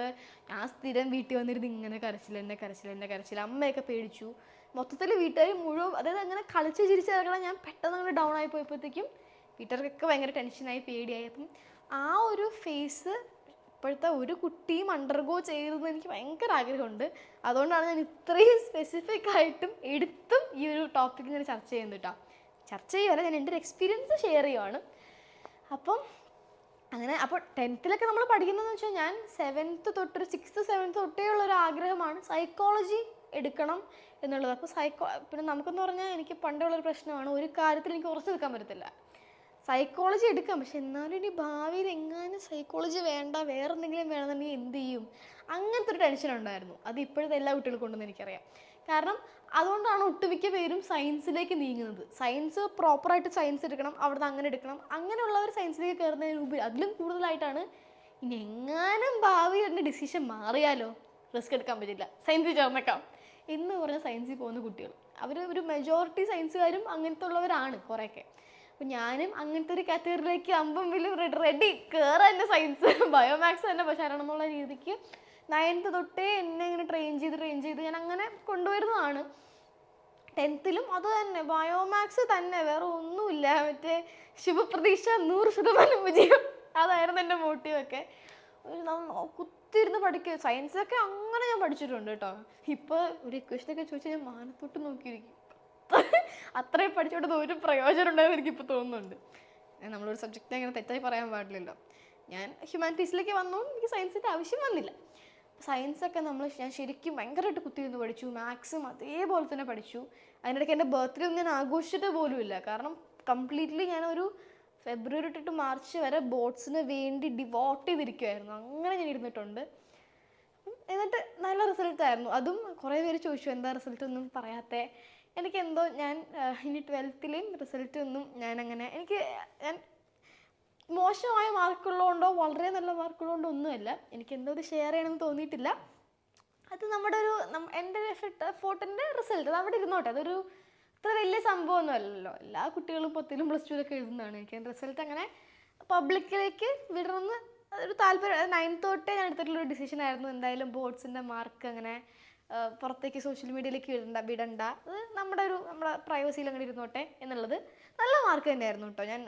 ഞാൻ സ്ഥിരം വീട്ടിൽ വന്നിരുന്ന് ഇങ്ങനെ കരച്ചിൽ. അമ്മയൊക്കെ പേടിച്ചു. മൊത്തത്തിൽ വീട്ടുകാർ മുഴുവൻ, അതായത് അങ്ങനെ കളിച്ച് ചിരിച്ച് ഇറങ്ങണം. ഞാൻ പെട്ടെന്ന് അങ്ങനെ ഡൗൺ ആയി പോയപ്പോഴത്തേക്കും വീട്ടുകാർക്കൊക്കെ ഭയങ്കര ടെൻഷനായി, പേടിയായി. അപ്പം ആ ഒരു ഫേസ് ഇപ്പോഴത്തെ ഒരു കുട്ടിയും അണ്ടർഗോ ചെയ്തതെന്ന് എനിക്ക് ഭയങ്കര ആഗ്രഹമുണ്ട്. അതുകൊണ്ടാണ് ഞാൻ ഇത്രയും സ്പെസിഫിക് ആയിട്ടും എടുത്തും ഈ ഒരു ടോപ്പിക് ഇങ്ങനെ ചർച്ച ചെയ്യുന്നത് കേട്ടോ. ചർച്ച ചെയ്യുകയല്ല, ഞാൻ എൻ്റെ ഒരു എക്സ്പീരിയൻസ് ഷെയർ ചെയ്യുവാണ്. അപ്പം അങ്ങനെ, അപ്പോൾ 10th നമ്മൾ പഠിക്കുന്നതെന്ന് വെച്ചാൽ, ഞാൻ 7th തൊട്ട്, ഒരു 6th 7th തൊട്ടേ ഉള്ളൊരു ആഗ്രഹമാണ് സൈക്കോളജി എടുക്കണം എന്നുള്ളത്. അപ്പോൾ പിന്നെ നമുക്കെന്ന് പറഞ്ഞാൽ, എനിക്ക് പണ്ടുള്ളൊരു പ്രശ്നമാണ്, ഒരു കാര്യത്തിൽ എനിക്ക് ഉറച്ചു നിൽക്കാൻ പറ്റത്തില്ല. സൈക്കോളജി എടുക്കാം, പക്ഷെ എന്നാലും ഇനി ഭാവിയിൽ എങ്ങാനും സൈക്കോളജി വേണ്ട, വേറെ എന്തെങ്കിലും വേണമെന്നുണ്ടെങ്കിൽ എന്ത് ചെയ്യും, അങ്ങനത്തെ ഒരു ടെൻഷൻ ഉണ്ടായിരുന്നു. അത് ഇപ്പോഴത്തെ എല്ലാ കുട്ടികൾക്കും ഉണ്ടെന്ന് എനിക്കറിയാം. കാരണം അതുകൊണ്ടാണ് ഒട്ടുമിക്ക പേരും സയൻസിലേക്ക് നീങ്ങുന്നത്. സയൻസ് പ്രോപ്പറായിട്ട് സയൻസ് എടുക്കണം, അവിടുന്ന് അങ്ങനെ എടുക്കണം, അങ്ങനെയുള്ളവർ സയൻസിലേക്ക് കയറുന്നതിന് മുമ്പ് അതിലും കൂടുതലായിട്ടാണ് ഇനി എങ്ങാനും ഭാവി എൻ്റെ ഡിസിഷൻ മാറിയാലോ, റിസ്ക് എടുക്കാൻ പറ്റില്ല, സയൻസിൽ ചേർന്നേക്കാം എന്ന് പറഞ്ഞ സയൻസിൽ പോകുന്ന കുട്ടികൾ. അവർ ഒരു മെജോറിറ്റി സയൻസുകാരും അങ്ങനത്തെ ഉള്ളവരാണ് കുറേയൊക്കെ. അപ്പം ഞാനും അങ്ങനത്തെ ഒരു കാറ്റഗറിയിലേക്ക് അമ്പം വിലും റെഡി കയറാൻ. തന്നെ സയൻസ് ബയോമാക്സ് തന്നെ പക്ഷാണെന്നുള്ള രീതിക്ക് 9th തൊട്ടേ എന്നെ ഇങ്ങനെ ട്രെയിൻ ചെയ്ത് ഞാൻ അങ്ങനെ കൊണ്ടുവരുന്നതാണ്. 10th അത് തന്നെ ബയോമാക്സ് തന്നെ, വേറെ ഒന്നുമില്ല. മറ്റേ ശുഭപ്രതീക്ഷ 100% വിജയം, അതായിരുന്നു എൻ്റെ മോട്ടീവൊക്കെ. കുത്തിയിരുന്ന് പഠിക്കുക. സയൻസൊക്കെ അങ്ങനെ ഞാൻ പഠിച്ചിട്ടുണ്ട് കേട്ടോ. ഇപ്പോൾ ഒരു ഇക്വേഷനൊക്കെ ചോദിച്ചാൽ ഞാൻ മാനത്തോട്ട് നോക്കിയിരിക്കും. അത്രയും പഠിച്ചുകൊണ്ട് ഒരു പ്രയോജനം ഉണ്ടായെന്ന് എനിക്കിപ്പോൾ തോന്നുന്നുണ്ട്. നമ്മളൊരു സബ്ജക്റ്റ് അങ്ങനെ തെറ്റായി പറയാൻ പാടില്ലല്ലോ. ഞാൻ ഹ്യൂമാനിറ്റീസിലേക്ക് വന്നതുകൊണ്ട് എനിക്ക് സയൻസിൻ്റെ ആവശ്യം വന്നില്ല. സയൻസൊക്കെ ഞാൻ ശരിക്കും ഭയങ്കരമായിട്ട് കുത്തിയിരുന്ന് പഠിച്ചു. മാത്സും അതേപോലെ തന്നെ പഠിച്ചു. അതിനിടയ്ക്ക് എൻ്റെ ബർത്ത്ഡേ ഒന്നും ഞാൻ ആഘോഷിച്ചിട്ട് പോലും ഇല്ല. കാരണം കംപ്ലീറ്റ്ലി ഞാനൊരു ഫെബ്രുവരി തൊട്ട് മാർച്ച് വരെ ബോർഡ്സിന് വേണ്ടി ഡിവോട്ട് ചെയ്തിരിക്കുമായിരുന്നു. അങ്ങനെ ഞാൻ ഇരുന്നിട്ടുണ്ട്. എന്നിട്ട് നല്ല റിസൾട്ടായിരുന്നു. അതും കുറേ പേര് ചോദിച്ചു എന്താ റിസൾട്ട് ഒന്നും പറയാത്തേ. എനിക്കെന്തോ ഞാൻ ഇനി 12th റിസൾട്ട് ഒന്നും ഞാൻ മോശമായ മാർക്കുള്ളതുകൊണ്ടോ വളരെ നല്ല മാർക്കുള്ളതുകൊണ്ടോ ഒന്നുമല്ല, എനിക്കെന്തോ ഇത് ഷെയർ ചെയ്യണമെന്ന് തോന്നിയിട്ടില്ല. അത് നമ്മുടെ എൻ്റെ എഫോർട്ടിൻ്റെ റിസൾട്ട് അത് അവിടെ ഇരുന്നോട്ടെ. അതൊരു അത്ര വലിയ സംഭവമൊന്നും അല്ലല്ലോ. എല്ലാ കുട്ടികളും 10th പ്ലസ് 2 എഴുതുന്നതാണ്. എനിക്ക് റിസൾട്ട് അങ്ങനെ പബ്ലിക്കിലേക്ക് വിടണമെന്ന് ഒരു താല്പര്യം. 9th തൊട്ടേ ഞാൻ എടുത്തിട്ടുള്ളൊരു ഡിസിഷൻ ആയിരുന്നു. എന്തായാലും ബോർഡ്സിൻ്റെ മാർക്ക് അങ്ങനെ പുറത്തേക്ക് സോഷ്യൽ മീഡിയയിലേക്ക് വിടണ്ട, അത് നമ്മുടെ പ്രൈവസിയിൽ അങ്ങനെ ഇരുന്നോട്ടെ എന്നുള്ളത്. നല്ല മാർക്ക് തന്നെയായിരുന്നു കേട്ടോ. ഞാൻ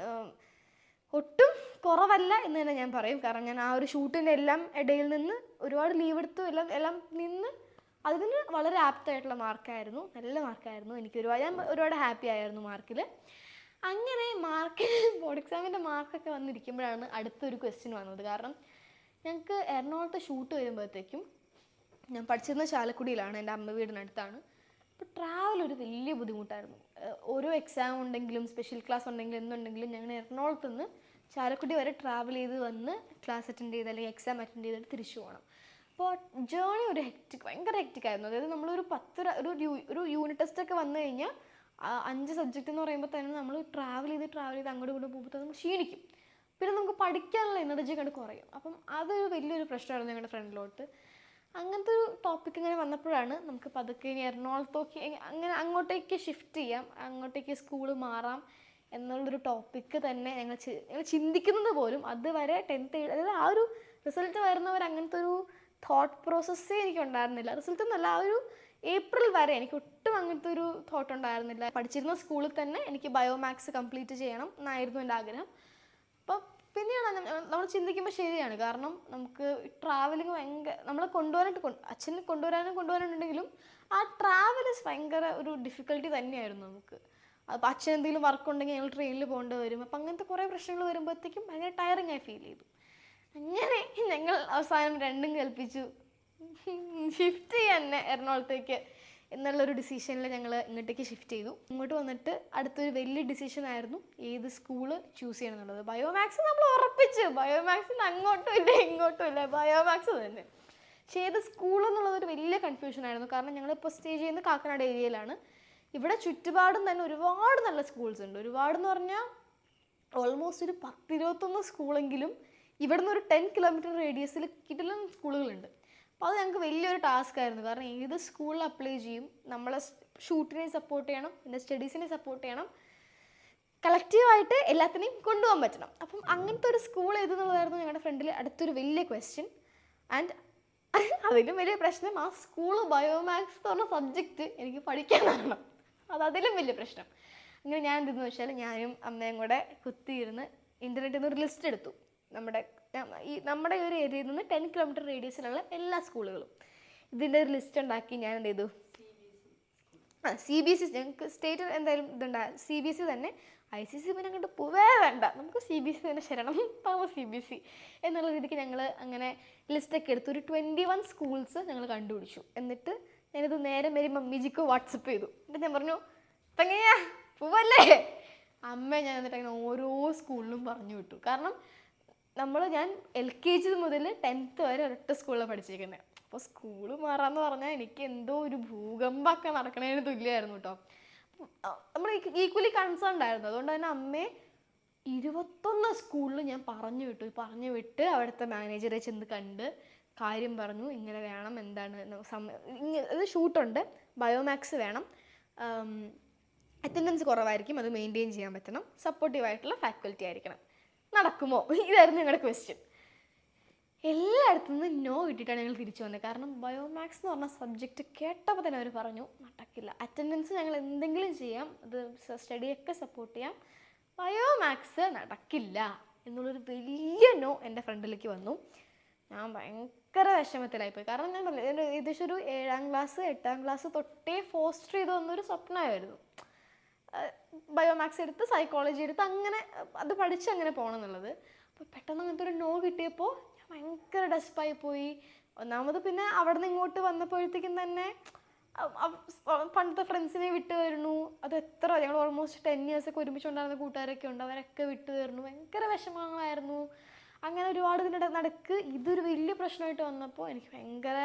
ഒട്ടും കുറവല്ല എന്ന് തന്നെ ഞാൻ പറയും. കാരണം ഞാൻ ആ ഒരു ഷൂട്ടിൻ്റെ എല്ലാം ഇടയിൽ നിന്ന് ഒരുപാട് ലീവ് എടുത്തു എല്ലാം നിന്ന് അതിന് വളരെ ആപ്റ്റായിട്ടുള്ള മാർക്കായിരുന്നു, നല്ല മാർക്കായിരുന്നു. ഞാൻ ഒരുപാട് ഹാപ്പി ആയിരുന്നു മാർക്കിൽ. അങ്ങനെ ബോർഡ് എക്സാമിൻ്റെ മാർക്കൊക്കെ വന്നിരിക്കുമ്പോഴാണ് അടുത്തൊരു ക്വസ്റ്റ്യൻ വന്നത്. കാരണം ഞങ്ങൾക്ക് എറണാകുളത്തെ ഷൂട്ട് വരുമ്പോഴത്തേക്കും, ഞാൻ പഠിച്ചിരുന്ന ചാലക്കുടിയിലാണ്, എൻ്റെ അമ്മ വീടിനടുത്താണ്. അപ്പോൾ ട്രാവൽ ഒരു വലിയ ബുദ്ധിമുട്ടായിരുന്നു. ഓരോ എക്സാം ഉണ്ടെങ്കിലും സ്പെഷ്യൽ ക്ലാസ് ഉണ്ടെങ്കിലും എന്തുണ്ടെങ്കിലും ഞങ്ങൾ എറണാകുളത്ത് നിന്ന് ചാലക്കുടി വരെ ട്രാവൽ ചെയ്ത് വന്ന് ക്ലാസ് അറ്റൻഡ് ചെയ്ത് അല്ലെങ്കിൽ എക്സാം അറ്റൻഡ് ചെയ്തിട്ട് തിരിച്ചു പോകണം. അപ്പോൾ ജേണി ഭയങ്കര ഹെക്റ്റിക്കായിരുന്നു. അതായത് നമ്മളൊരു ഒരു യൂണിറ്റ് ടെസ്റ്റൊക്കെ വന്നു കഴിഞ്ഞാൽ 5 സബ്ജക്റ്റ് എന്ന് പറയുമ്പോൾ തന്നെ നമ്മൾ ട്രാവൽ ചെയ്ത് അങ്ങോട്ട് പോകുമ്പോൾ നമുക്ക് ക്ഷീണിക്കും. പിന്നെ നമുക്ക് പഠിക്കാനുള്ള എനർജി കണ്ട് കുറയും. അപ്പം അതൊരു വലിയൊരു പ്രശ്നമായിരുന്നു ഞങ്ങളുടെ ഫ്രണ്ടിലോട്ട്. അങ്ങനത്തെ ഒരു ടോപ്പിക് ഇങ്ങനെ വന്നപ്പോഴാണ് നമുക്ക് പതുക്കെ ഇനി എറണാകുളത്തേക്ക് അങ്ങനെ അങ്ങോട്ടേക്ക് ഷിഫ്റ്റ് ചെയ്യാം, അങ്ങോട്ടേക്ക് സ്കൂൾ മാറാം എന്നുള്ളൊരു ടോപ്പിക്ക് തന്നെ ഞങ്ങൾ ചിന്തിക്കുന്നത് പോലും അതുവരെ 10th അതായത് ആ ഒരു റിസൾട്ട് വരുന്നവർ അങ്ങനത്തെ ഒരു തോട്ട് പ്രോസസ്സേ എനിക്ക് ഉണ്ടായിരുന്നില്ല. റിസൾട്ട് എന്നല്ല, ആ ഒരു ഏപ്രിൽ വരെ എനിക്ക് ഒട്ടും അങ്ങനത്തെ ഒരു തോട്ട് ഉണ്ടായിരുന്നില്ല. പഠിച്ചിരുന്ന സ്കൂളിൽ തന്നെ എനിക്ക് ബയോമാക്സ് കംപ്ലീറ്റ് ചെയ്യണം എന്നായിരുന്നു എൻ്റെ ആഗ്രഹം. അപ്പം പിന്നെയാണ് നമ്മൾ ചിന്തിക്കുമ്പോൾ ശരിയാണ്. കാരണം നമുക്ക് ട്രാവലിങ് ഭയങ്കര നമ്മളെ അച്ഛനെ കൊണ്ടുവരാനുണ്ടെങ്കിലും ആ ട്രാവൽ ഭയങ്കര ഒരു ഡിഫിക്കൽട്ടി തന്നെയായിരുന്നു നമുക്ക്. അപ്പോൾ അച്ഛൻ എന്തെങ്കിലും വർക്ക് ഉണ്ടെങ്കിൽ ഞങ്ങൾ ട്രെയിനിൽ പോകേണ്ടി വരും. അപ്പം അങ്ങനത്തെ കുറേ പ്രശ്നങ്ങൾ വരുമ്പോഴത്തേക്കും ഭയങ്കര ടയറിങ് ആയി ഫീൽ ചെയ്തു. അങ്ങനെ ഞങ്ങൾ അവസാനം രണ്ടും കൽപ്പിച്ചു ഷിഫ്റ്റ് ചെയ്യാൻ തന്നെ എറണാകുളത്തേക്ക് എന്നുള്ളൊരു ഡിസിഷനിൽ ഞങ്ങൾ ഇങ്ങോട്ടേക്ക് ഷിഫ്റ്റ് ചെയ്തു. ഇങ്ങോട്ട് വന്നിട്ട് അടുത്തൊരു വലിയ ഡിസിഷൻ ആയിരുന്നു ഏത് സ്കൂള് ചൂസ് ചെയ്യണം എന്നുള്ളത്. ബയോമാക്സ് നമ്മൾ ഉറപ്പിച്ചു, ബയോമാക്സിന് അങ്ങോട്ടും ഇല്ല ഇങ്ങോട്ടും ഇല്ല, ബയോമാക്സ് തന്നെ. പക്ഷേ ഏത് സ്കൂൾ എന്നുള്ളതൊരു വലിയ കൺഫ്യൂഷൻ ആയിരുന്നു. കാരണം ഞങ്ങളിപ്പോൾ സ്റ്റേ ചെയ്യുന്നത് കാക്കനാട് ഏരിയയിലാണ്. ഇവിടെ ചുറ്റുപാടും തന്നെ ഒരുപാട് നല്ല സ്കൂൾസ് ഉണ്ട്. ഒരുപാടെന്ന് പറഞ്ഞാൽ ഓൾമോസ്റ്റ് ഒരു 10-21 സ്കൂളെങ്കിലും ഇവിടെ നിന്ന് ഒരു 10 കിലോമീറ്റർ റേഡിയസിൽ കിട്ടുന്ന സ്കൂളുകളുണ്ട്. അപ്പോൾ അത് ഞങ്ങൾക്ക് വലിയൊരു ടാസ്ക് ആയിരുന്നു. കാരണം ഏത് സ്കൂളിൽ അപ്ലൈ ചെയ്യും, നമ്മളെ ഷൂട്ടിനെ സപ്പോർട്ട് ചെയ്യണം, പിന്നെ സ്റ്റഡീസിനെ സപ്പോർട്ട് ചെയ്യണം, കളക്റ്റീവായിട്ട് എല്ലാത്തിനെയും കൊണ്ടുപോകാൻ പറ്റണം. അപ്പം അങ്ങനത്തെ ഒരു സ്കൂൾ ഏതെന്നുള്ളതായിരുന്നു ഞങ്ങളുടെ ഫ്രണ്ടിൽ അടുത്തൊരു വലിയ ക്വസ്റ്റ്യൻ. ആൻഡ് അതിലും വലിയ പ്രശ്നം, ആ സ്കൂള് ബയോമാക്സ് എന്ന് പറഞ്ഞ സബ്ജക്റ്റ് എനിക്ക് പഠിക്കാൻ അറിയണം. അതിലും വലിയ പ്രശ്നം. അങ്ങനെ ഞാൻ എന്തെന്ന് വെച്ചാൽ ഞാനും അമ്മയും കൂടെ കുത്തിയിരുന്ന് ഇൻ്റർനെറ്റിൽ നിന്ന് ഒരു ലിസ്റ്റ് എടുത്തു. നമ്മുടെ ഈ ഒരു ഏരിയയിൽ നിന്ന് 10 കിലോമീറ്റർ റേഡിയസിലുള്ള എല്ലാ സ്കൂളുകളും ഇതിൻ്റെ ഒരു ലിസ്റ്റ് ഉണ്ടാക്കി ഞാൻ എന്ത് ചെയ്തു, CBSE ഞങ്ങൾക്ക് സ്റ്റേറ്റ് എന്തായാലും ഇതുണ്ടാ, CBSE തന്നെ. ICC പിന്നെ അങ്ങോട്ട് പോവേ വേണ്ട, നമുക്ക് CBSE തന്നെ ശരണം, CBSE എന്നുള്ള രീതിക്ക് ഞങ്ങൾ അങ്ങനെ ലിസ്റ്റൊക്കെ എടുത്തു. ഒരു 21 സ്കൂൾസ് ഞങ്ങൾ കണ്ടുപിടിച്ചു. എന്നിട്ട് ഞാനിത് നേരെ മേരി മമ്മിജിക്ക് വാട്സപ്പ് ചെയ്തു. എന്നിട്ട് ഞാൻ പറഞ്ഞു തങ്ങയാ പോവല്ലേ. അമ്മ ഞാൻ എന്നിട്ട് അങ്ങനെ ഓരോ സ്കൂളിലും പറഞ്ഞു വിട്ടു. കാരണം ഞാൻ LKG മുതൽ 10th വരെ ഒരൊറ്റ സ്കൂളിലാണ് പഠിച്ചിരിക്കുന്നത്. അപ്പോൾ സ്കൂള് മാറാന്ന് പറഞ്ഞാൽ എനിക്ക് എന്തോ ഒരു ഭൂകമ്പമൊക്കെ നടക്കണതിന് തുല്യമായിരുന്നു കേട്ടോ. നമ്മൾ ഈക്വലി കൺസേൺഡ് ആയിരുന്നു. അതുകൊണ്ട് തന്നെ അമ്മയെ 21 സ്കൂളിൽ ഞാൻ പറഞ്ഞു വിട്ട് അവിടുത്തെ മാനേജറെ ചെന്ന് കണ്ട് കാര്യം പറഞ്ഞു. ഇങ്ങനെ വേണം, എന്താണ് ഇത് ഷൂട്ടുണ്ട്, ബയോമാക്സ് വേണം, അറ്റൻഡൻസ് കുറവായിരിക്കും, അത് മെയിൻറ്റെയിൻ ചെയ്യാൻ പറ്റണം, സപ്പോർട്ടീവായിട്ടുള്ള ഫാക്കൽറ്റി ആയിരിക്കണം, നടക്കുമോ? ഇതായിരുന്നു ഞങ്ങളുടെ ക്വസ്റ്റ്യൻ. എല്ലായിടത്തു നിന്നും നോ കിട്ടിയിട്ടാണ് ഞങ്ങൾ തിരിച്ചു വന്നത്. കാരണം ബയോമാക്സ് എന്ന് പറഞ്ഞ സബ്ജക്റ്റ് കേട്ടപ്പോൾ തന്നെ അവർ പറഞ്ഞു നടക്കില്ല. അറ്റൻഡൻസ് ഞങ്ങൾ എന്തെങ്കിലും ചെയ്യാം, അത് സ്റ്റഡിയൊക്കെ സപ്പോർട്ട് ചെയ്യാം, ബയോമാക്സ് നടക്കില്ല എന്നുള്ളൊരു വലിയ നോ എൻ്റെ ഫ്രണ്ടിലേക്ക് വന്നു. ഞാൻ ഭയങ്കര വിഷമത്തിലായിപ്പോയി. കാരണം ഞാൻ പറഞ്ഞു ഏകദേശം ഒരു 7ാം ക്ലാസ് 8ാം ക്ലാസ് തൊട്ടേ ഫോസ്റ്റർ ചെയ്ത് വന്നൊരു സ്വപ്നമായിരുന്നു ബയോമാക്സ് എടുത്ത് സൈക്കോളജി എടുത്ത് അങ്ങനെ അത് പഠിച്ച് അങ്ങനെ പോകണം എന്നുള്ളത്. അപ്പോൾ പെട്ടെന്ന് അങ്ങനത്തെ ഒരു നോ കിട്ടിയപ്പോൾ ഞാൻ ഭയങ്കര ഡെസ്പായി പോയി. ഒന്നാമത് പിന്നെ അവിടെ നിന്ന് ഇങ്ങോട്ട് വന്നപ്പോഴത്തേക്കും തന്നെ പണ്ടത്തെ ഫ്രണ്ട്സിനെ വിട്ട് വരുന്നു. അത് എത്ര ഞങ്ങൾ ഓൾമോസ്റ്റ് 10 years ഒക്കെ ഒരുമിച്ചുണ്ടായിരുന്ന കൂട്ടുകാരൊക്കെ ഉണ്ട്, അവരൊക്കെ വിട്ട് വരുന്നു. ഭയങ്കര വിഷമങ്ങളായിരുന്നു. അങ്ങനെ ഒരുപാട് ഇതിൻ്റെ നടക്ക് ഇതൊരു വലിയ പ്രശ്നമായിട്ട് വന്നപ്പോൾ എനിക്ക് ഭയങ്കര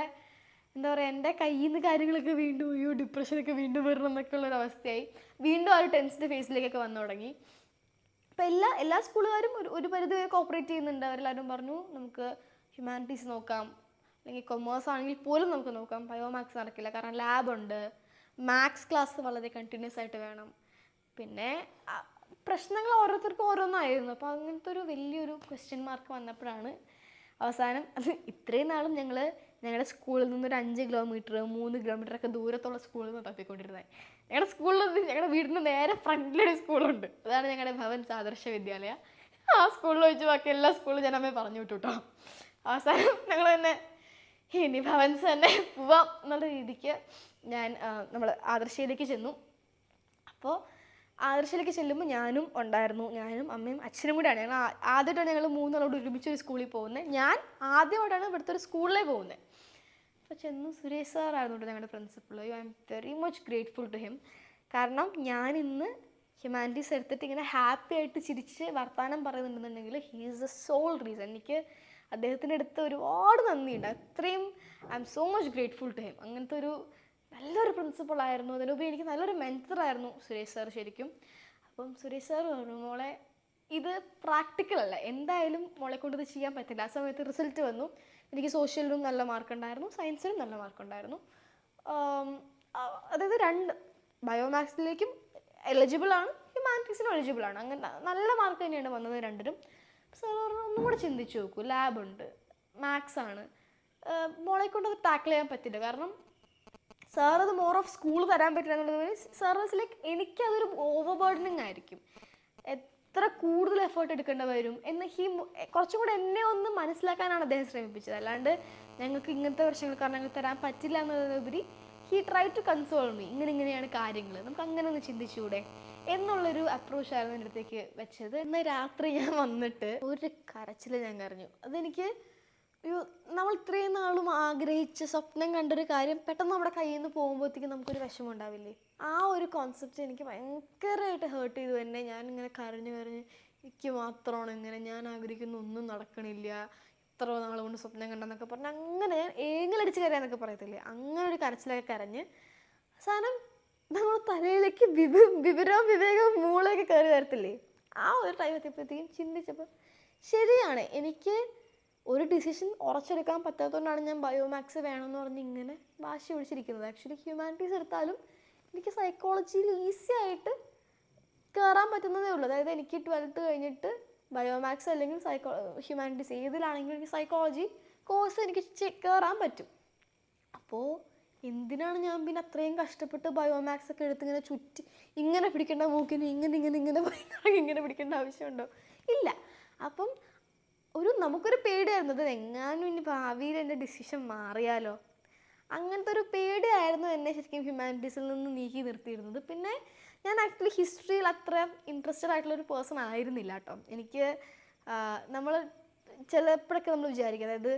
എന്താ പറയുക, എൻ്റെ കയ്യിൽ നിന്ന് കാര്യങ്ങളൊക്കെ വീണ്ടും ഡിപ്രഷനൊക്കെ വീണ്ടും വരണം എന്നൊക്കെ ഉള്ളൊരവസ്ഥയായി. വീണ്ടും ആ ഒരു ടെൻസ്ഡ് ഫേസിലേക്കൊക്കെ വന്നു തുടങ്ങി. അപ്പോൾ എല്ലാ സ്കൂളുകാരും ഒരു പരിധി വരെ കോപ്പറേറ്റ് ചെയ്യുന്നുണ്ട്. അവരെല്ലാവരും പറഞ്ഞു നമുക്ക് ഹ്യൂമാനിറ്റീസ് നോക്കാം, അല്ലെങ്കിൽ കൊമേഴ്സ് ആണെങ്കിൽ പോലും നമുക്ക് നോക്കാം, ബയോമാക്സ് നടക്കില്ല. കാരണം ലാബുണ്ട്, മാത്സ് ക്ലാസ് വളരെ കണ്ടിന്യൂസ് ആയിട്ട് വേണം. പിന്നെ പ്രശ്നങ്ങൾ ഓരോരുത്തർക്കും ഓരോന്നായിരുന്നു. അപ്പോൾ അങ്ങനത്തെ ഒരു വലിയൊരു ക്വസ്റ്റ്യൻ മാർക്ക് വന്നപ്പോഴാണ് അവസാനം ഇത്രയും നാളും ഞങ്ങളുടെ സ്കൂളിൽ നിന്നൊരു 5 കിലോമീറ്റർ 3 കിലോമീറ്റർ ഒക്കെ ദൂരത്തുള്ള സ്കൂളിൽ നിന്ന് തപ്പിക്കൊണ്ടിരുന്നത്. ഞങ്ങളുടെ സ്കൂളിൽ ഞങ്ങളുടെ വീടിന് നേരെ ഫ്രണ്ടിലൊരു സ്കൂളുണ്ട്, അതാണ് ഞങ്ങളുടെ ഭവൻസ് ആദർശ വിദ്യാലയ. ആ സ്കൂളിൽ വെച്ച് ബാക്കി എല്ലാ സ്കൂളിലും ഞാൻ അമ്മയെ പറഞ്ഞു വിട്ടു കേട്ടോ. അവസാനം ഞങ്ങൾ തന്നെ ഇനി ഭവൻസ് തന്നെ പോവാം എന്നുള്ള രീതിക്ക് നമ്മൾ ആദർശയിലേക്ക് ചെന്നു. അപ്പോൾ ആദർശയിലേക്ക് ചെല്ലുമ്പോൾ ഞാനും ഉണ്ടായിരുന്നു, ഞാനും അമ്മയും അച്ഛനും കൂടെയാണ്. ഞങ്ങൾ ആദ്യമായിട്ടാണ് ഞങ്ങൾ 3 ആളോട് ഒരുമിച്ചൊരു സ്കൂളിൽ പോകുന്നത്. ഞാൻ ആദ്യമായിട്ടാണ് ഇവിടുത്തെ ഒരു സ്കൂളിലേക്ക് പോകുന്നത്. അപ്പോൾ ചെന്നു സുരേഷ് സാറായിരുന്നു കേട്ടോ ഞങ്ങളുടെ principal. I am very much grateful to him. കാരണം ഞാനിന്ന് ഹ്യൂമാനിറ്റീസ് എടുത്തിട്ട് ഇങ്ങനെ ഹാപ്പി ആയിട്ട് ചിരിച്ച് വർത്തമാനം പറയുന്നുണ്ടെന്നുണ്ടെങ്കിൽ he is the sole reason. എനിക്ക് അദ്ദേഹത്തിൻ്റെ അടുത്ത് ഒരുപാട് നന്ദിയുണ്ട്. അത്രയും I am so much grateful to him. അങ്ങനത്തെ ഒരു നല്ലൊരു പ്രിൻസിപ്പളായിരുന്നു. അതിനുപരി എനിക്ക് നല്ലൊരു മെൻറ്ററായിരുന്നു സുരേഷ് സാർ ശരിക്കും. അപ്പം സുരേഷ് സാർ പറഞ്ഞു മോളെ ഇത് പ്രാക്ടിക്കൽ അല്ല, എന്തായാലും മോളെ കൊണ്ട് ഇത് ചെയ്യാൻ പറ്റില്ല. ആ സമയത്ത് റിസൾട്ട് വന്നു. എനിക്ക് സോഷ്യലിനും നല്ല മാർക്കുണ്ടായിരുന്നു, സയൻസിനും നല്ല മാർക്കുണ്ടായിരുന്നു. അതായത് 2 ബയോമാക്സിലേക്കും എലിജിബിളാണ്, ഹ്യൂമാനിറ്റീസിന് എലിജിബിൾ ആണ്. അങ്ങനെ നല്ല മാർക്ക് തന്നെയാണ് വന്നത് രണ്ടിനും. സാർ ഒന്നും കൂടെ ചിന്തിച്ച് നോക്കൂ, ലാബുണ്ട്, മാത്സ് ആണ്, മോളെ കൊണ്ട് അത് ടാക്കിൾ ചെയ്യാൻ പറ്റില്ല. കാരണം സാർ അത് മോർ ഓഫ് സ്കൂൾ തരാൻ പറ്റില്ല എന്നുള്ളത് സാർ ലൈക്ക് എനിക്കതൊരു ഓവർ ബേർഡനിങ് ആയിരിക്കും, എത്ര കൂടുതൽ എഫേർട്ട് എടുക്കേണ്ടി വരും എന്ന് കുറച്ചും കൂടെ എന്നെ ഒന്ന് മനസ്സിലാക്കാനാണ് അദ്ദേഹം ശ്രമിപ്പിച്ചത്. അല്ലാണ്ട് ഞങ്ങൾക്ക് ഇങ്ങനത്തെ പ്രശ്നങ്ങൾ കാരണം ഞങ്ങൾക്ക് തരാൻ പറ്റില്ല എന്നതിനുപരി he try to console me, ഇങ്ങനെയാണ് കാര്യങ്ങൾ, നമുക്ക് അങ്ങനെ ഒന്ന് ചിന്തിച്ചുകൂടെ എന്നുള്ളൊരു അപ്രോച്ചായിരുന്നു എൻ്റെ അടുത്തേക്ക് വെച്ചത്. ഇന്ന് രാത്രി ഞാൻ വന്നിട്ട് ഒരു കരച്ചിൽ ഞാൻ കരഞ്ഞു. അതെനിക്ക് നമ്മൾ ഇത്രയും നാളും ആഗ്രഹിച്ച സ്വപ്നം കണ്ടൊരു കാര്യം പെട്ടെന്ന് നമ്മുടെ കയ്യിൽ നിന്ന് പോകുമ്പോഴത്തേക്കും നമുക്കൊരു വിഷമം ഉണ്ടാവില്ലേ, ആ ഒരു കോൺസെപ്റ്റ് എനിക്ക് ഭയങ്കരമായിട്ട് ഹേർട്ട് ചെയ്തു തന്നെ. ഞാനിങ്ങനെ കരഞ്ഞ് എനിക്ക് മാത്രമാണ് ഇങ്ങനെ, ഞാൻ ആഗ്രഹിക്കുന്ന ഒന്നും നടക്കണില്ല, ഇത്ര നാൾ കൊണ്ട് സ്വപ്നം കണ്ടെന്നൊക്കെ പറഞ്ഞ് അങ്ങനെ ഞാൻ ഏങ്ങലടിച്ച് കരയാന്നൊക്കെ പറയത്തില്ലേ, അങ്ങനെ ഒരു കരച്ചിലൊക്കെ കരഞ്ഞ് അവസാനം നമ്മൾ തലയിലേക്ക് വിവരവും വിവേകവും മൂളയൊക്കെ കയറി തരത്തില്ലേ, ആ ഒരു ടൈം എത്തിയപ്പോഴത്തേക്കും ചിന്തിച്ചപ്പോൾ ശരിയാണ്, എനിക്ക് ഒരു ഡിസിഷൻ ഉറച്ചെടുക്കാൻ പറ്റാത്തതുകൊണ്ടാണ് ഞാൻ ബയോമാക്സ് വേണമെന്ന് പറഞ്ഞ് ഇങ്ങനെ വാശി പിടിച്ചിരിക്കുന്നത്. ആക്ച്വലി ഹ്യൂമാനിറ്റീസ് എടുത്താലും എനിക്ക് സൈക്കോളജിയിൽ ഈസി ആയിട്ട് കയറാൻ പറ്റുന്നതേ ഉള്ളൂ. അതായത് എനിക്ക് 12th കഴിഞ്ഞിട്ട് ബയോമാക്സ് അല്ലെങ്കിൽ ഹ്യൂമാനിറ്റീസ് ഏതിലാണെങ്കിലും എനിക്ക് സൈക്കോളജി കോഴ്സ് എനിക്ക് കയറാൻ പറ്റും. അപ്പോൾ എന്തിനാണ് ഞാൻ പിന്നെ അത്രയും കഷ്ടപ്പെട്ട് ബയോമാക്സ് ഒക്കെ എടുത്ത് ഇങ്ങനെ ചുറ്റി ഇങ്ങനെ പിടിക്കേണ്ട മൂക്കിന് ഇങ്ങനെ പിടിക്കേണ്ട ആവശ്യമുണ്ടോ? ഇല്ല. അപ്പം നമുക്കൊരു പേടിയായിരുന്നു, അത് എങ്ങാനും ഇനി ഭാവിയിൽ എൻ്റെ ഡിസിഷൻ മാറിയാലോ, അങ്ങനത്തെ ഒരു പേടിയായിരുന്നു എന്നെ ശരിക്കും ഹ്യൂമാനിറ്റീസിൽ നിന്ന് നീക്കി നിർത്തിയിരുന്നത്. പിന്നെ ഞാൻ ആക്ച്വലി ഹിസ്റ്ററിയിൽ അത്ര ഇൻട്രസ്റ്റഡ് ആയിട്ടുള്ളൊരു പേഴ്സൺ ആയിരുന്നില്ല കേട്ടോ. എനിക്ക് നമ്മൾ ചിലപ്പോഴൊക്കെ നമ്മൾ വിചാരിക്കും, അതായത്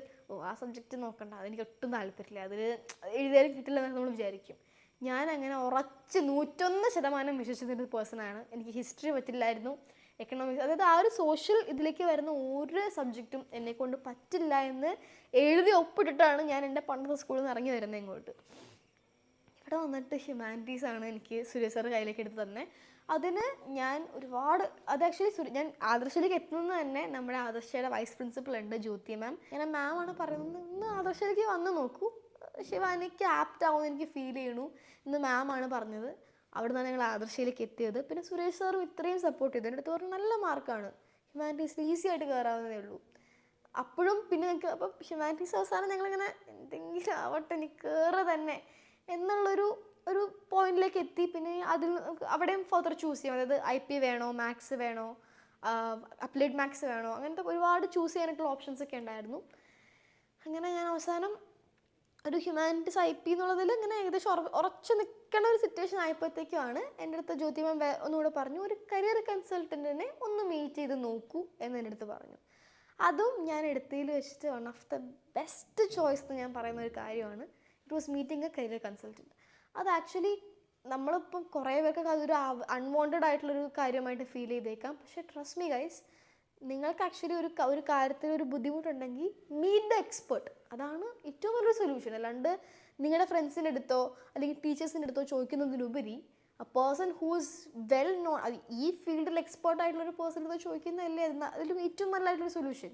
ആ സബ്ജക്റ്റ് നോക്കണ്ട, അതെനിക്ക് ഒട്ടും താല്പര്യമില്ല, അതിൽ എഴുതിയാലും കിട്ടില്ല എന്നൊക്കെ നമ്മൾ വിചാരിക്കും. ഞാൻ അങ്ങനെ ഉറച്ച് 101% വിശ്വസിച്ചിരുന്ന പേഴ്സണാണ്. എനിക്ക് ഹിസ്റ്ററി പറ്റില്ലായിരുന്നു, എക്കണോമിക്സ്, അതായത് ആ ഒരു സോഷ്യൽ ഇതിലേക്ക് വരുന്ന ഒരു സബ്ജക്റ്റും എന്നെക്കൊണ്ട് പറ്റില്ല എന്ന് എഴുതി ഒപ്പിട്ടിട്ടാണ് ഞാൻ എൻ്റെ പണ്ടത്തെ സ്കൂളിൽ നിന്ന് ഇറങ്ങി വരുന്നത് ഇങ്ങോട്ട്. ഇവിടെ വന്നിട്ട് ഹ്യൂമാനിറ്റീസാണ് എനിക്ക് സുരേഷ് സാർ കയ്യിലേക്ക് എടുത്ത് തന്നെ. അതിന് ഞാൻ ഒരുപാട് അത് ആക്ച്വലി ഞാൻ ആദർശയിലേക്ക് എത്തുന്നത് തന്നെ നമ്മുടെ ആദർശയുടെ വൈസ് പ്രിൻസിപ്പൽ ഉണ്ട് ജ്യോതി മാം. ഇങ്ങനെ മാമാണ് പറയുന്നത്, ഇന്ന് ആദർശയിലേക്ക് വന്ന് നോക്കൂ, ശിവാനിക്ക് ആപ്റ്റ് ആവുമെന്ന് എനിക്ക് ഫീൽ ചെയ്യണു ഇന്ന് മാമാണ് പറഞ്ഞത്. അവിടെ നിന്നാണ് ഞങ്ങൾ ആദർശയിലേക്ക് എത്തിയത്. പിന്നെ സുരേഷ് സാറും ഇത്രയും സപ്പോർട്ട് ചെയ്തു. എൻ്റെ അടുത്ത് പറഞ്ഞ നല്ല മാർക്കാണ്, ഹ്യൂമാനിറ്റീസിൽ ഈസി ആയിട്ട് കയറാവുന്നതേ ഉള്ളൂ. അപ്പോഴും പിന്നെ ഞങ്ങൾക്ക് അപ്പം ഹ്യൂമാനിറ്റീസ് അവസാനം ഞങ്ങളിങ്ങനെ എന്തെങ്കിലും ആവട്ടെ എനിക്ക് കയറുക തന്നെ എന്നുള്ളൊരു പോയിന്റിലേക്ക് എത്തി. പിന്നെ അതിൽ അവിടെയും ഫർദർ ചൂസ് ചെയ്യാം, അതായത് IP വേണോ, മാത്സ് വേണോ, അപ്ലൈഡ് മാത്സ് വേണോ, അങ്ങനത്തെ ഒരുപാട് ചൂസ് ചെയ്യാനായിട്ടുള്ള ഓപ്ഷൻസ് ഒക്കെ ഉണ്ടായിരുന്നു. അങ്ങനെ ഞാൻ അവസാനം ഒരു ഹ്യൂമാനിറ്റീസ് IP എന്നുള്ളതിൽ ഇങ്ങനെ ഏകദേശം ഉറച്ചു നിൽക്കേണ്ട ഒരു സിറ്റുവേഷൻ ആയപ്പോഴത്തേക്കുമാണ് എൻ്റെ അടുത്ത് ജ്യോതി മാം ഒന്നുകൂടെ പറഞ്ഞു, ഒരു കരിയർ കൺസൾട്ടൻറ്റിനെ ഒന്ന് മീറ്റ് ചെയ്ത് നോക്കൂ എന്ന് എൻ്റെ അടുത്ത് പറഞ്ഞു. അതും ഞാൻ എടുത്തതിൽ വെച്ചിട്ട് one of the best choice എന്ന് ഞാൻ പറയുന്ന ഒരു കാര്യമാണ്. It was meeting A career consultant. അത് ആക്ച്വലി നമ്മളിപ്പം കുറേ പേർക്ക് അതൊരു അൺവാണ്ടഡ് ആയിട്ടുള്ളൊരു കാര്യമായിട്ട് ഫീൽ ചെയ്തേക്കാം. പക്ഷേ ട്രസ്റ്റ് മീ ഗൈസ്, നിങ്ങൾക്ക് ആക്ച്വലി ഒരു കാര്യത്തിൽ ഒരു ബുദ്ധിമുട്ടുണ്ടെങ്കിൽ മീറ്റ് ദ എക്സ്പെർട്ട്. അതാണ് ഏറ്റവും വലിയൊരു സൊല്യൂഷൻ. അല്ലാണ്ട് നിങ്ങളുടെ ഫ്രണ്ട്സിൻ്റെ അടുത്തോ അല്ലെങ്കിൽ ടീച്ചേഴ്സിൻ്റെ അടുത്തോ ചോദിക്കുന്നതിനുപരി a person who's well known, ഈ ഫീൽഡിൽ എക്സ്പേർട്ട് ആയിട്ടുള്ളൊരു പേഴ്സണിൽ അടുത്ത് ചോദിക്കുന്നതല്ലേ അതിലും ഏറ്റവും നല്ലതായിട്ടുള്ളൊരു സൊല്യൂഷൻ.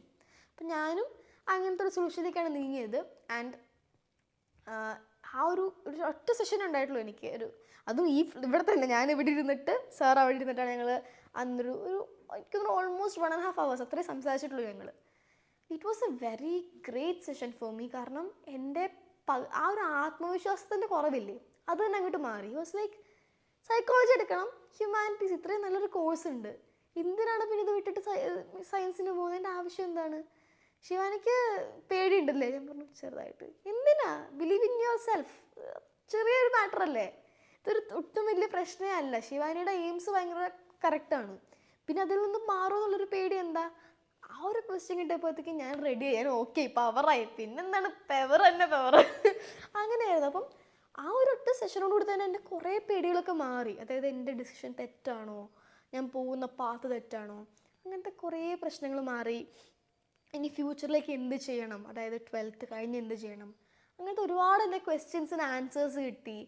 അപ്പം ഞാനും അങ്ങനത്തെ ഒരു സൊല്യൂഷനിലേക്കാണ് നീങ്ങിയത്. ആൻഡ് ആ ഒരു ഒറ്റ സെഷൻ ഉണ്ടായിട്ടുള്ളൂ എനിക്ക്. അതും ഇവിടെ തന്നെ ഞാൻ ഇവിടെ ഇരുന്നിട്ട് സാർ അവിടെ ഇരുന്നിട്ടാണ് ഞങ്ങൾ അന്നൊരു എനിക്ക് ഓൾമോസ്റ്റ് 1.5 hours അത്രയും സംസാരിച്ചിട്ടുള്ളൂ ഞങ്ങൾ. It was A very great session for me. കാരണം എൻ്റെ ആ ഒരു ആത്മവിശ്വാസത്തിൻ്റെ കുറവില്ലേ അത് തന്നെ അങ്ങോട്ട് മാറി. ഇറ്റ് വാസ് ലൈക്ക് സൈക്കോളജി എടുക്കണം, ഹ്യൂമാനിറ്റീസ് ഇത്രയും നല്ലൊരു കോഴ്സ് ഉണ്ട്, എന്തിനാണ് പിന്നെ ഇത് വിട്ടിട്ട് സയൻസിന് പോകുന്നതിൻ്റെ ആവശ്യം എന്താണ്? ശിവാനിക്ക് പേടിയുണ്ടല്ലേ? ഞാൻ പറഞ്ഞു ചെറുതായിട്ട്. എന്തിനാ? Believe in your self. ചെറിയൊരു മാറ്റർ അല്ലേ, ഇതൊരു ഒട്ടും വലിയ പ്രശ്നമേ അല്ല. ശിവാനിയുടെ എയിംസ് ഭയങ്കര കറക്റ്റാണ്. പിന്നെ അതിൽ നിന്ന് മാറുമെന്നുള്ളൊരു പേടി എന്താ? ആ ഒരു ക്വസ്റ്റ്യൻ കിട്ടിയപ്പോഴത്തേക്കും ഞാൻ റെഡി ആയി, ഞാൻ ഓക്കെ പവറായി, പിന്നെന്താണ് പെവർ തന്നെ പെവർ അങ്ങനെയായിരുന്നു. അപ്പം ആ ഒരു ഒറ്റ സെഷനോടുകൂടി തന്നെ എൻ്റെ കുറേ പേടികളൊക്കെ മാറി. അതായത് എൻ്റെ ഡിസിഷൻ തെറ്റാണോ, ഞാൻ പോകുന്ന പാത്ത് തെറ്റാണോ, അങ്ങനത്തെ കുറേ പ്രശ്നങ്ങൾ മാറി. ഇനി ഫ്യൂച്ചറിലേക്ക് എന്ത് ചെയ്യണം, അതായത് 12th കഴിഞ്ഞ് എന്ത് ചെയ്യണം, അങ്ങനത്തെ ഒരുപാട് എൻ്റെ ക്വസ്റ്റ്യൻസിന് ആൻസേഴ്സ് കിട്ടി.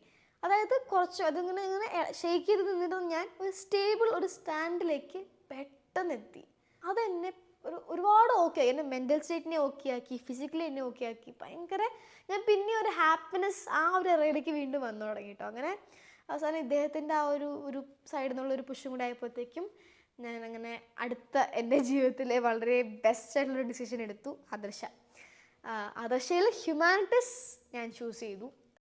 അതായത് അതിങ്ങനെ ഷെയ്ക്ക് ചെയ്ത് നിന്നിട്ട് ഞാൻ ഒരു സ്റ്റാൻഡിലേക്ക് പെട്ടെന്ന് എത്തി. അതെന്നെ ഒരുപാട് ഓക്കെ ആക്കി, എൻ്റെ മെൻ്റൽ സ്റ്റേറ്റിനെ ഓക്കെ ആക്കി, ഫിസിക്കലി എന്നെ ഓക്കെ ആക്കി. ഭയങ്കര ഞാൻ പിന്നെ ഒരു ഹാപ്പിനെസ് ആ ഒരു ഇറയിലേക്ക് വീണ്ടും വന്നു തുടങ്ങി കേട്ടോ. അങ്ങനെ അവസാനം ഇദ്ദേഹത്തിൻ്റെ ആ ഒരു സൈഡിൽ നിന്നുള്ള ഒരു പുഷും കൂടെ ആയപ്പോഴത്തേക്കും ഞാൻ അങ്ങനെ അടുത്ത എൻ്റെ ജീവിതത്തിലെ വളരെ ബെസ്റ്റ് ആയിട്ടുള്ളൊരു ഡിസിഷൻ എടുത്തു. ആദർശയിൽ ഹ്യൂമാനിറ്റീസ് ഞാൻ ചൂസ് ചെയ്തു.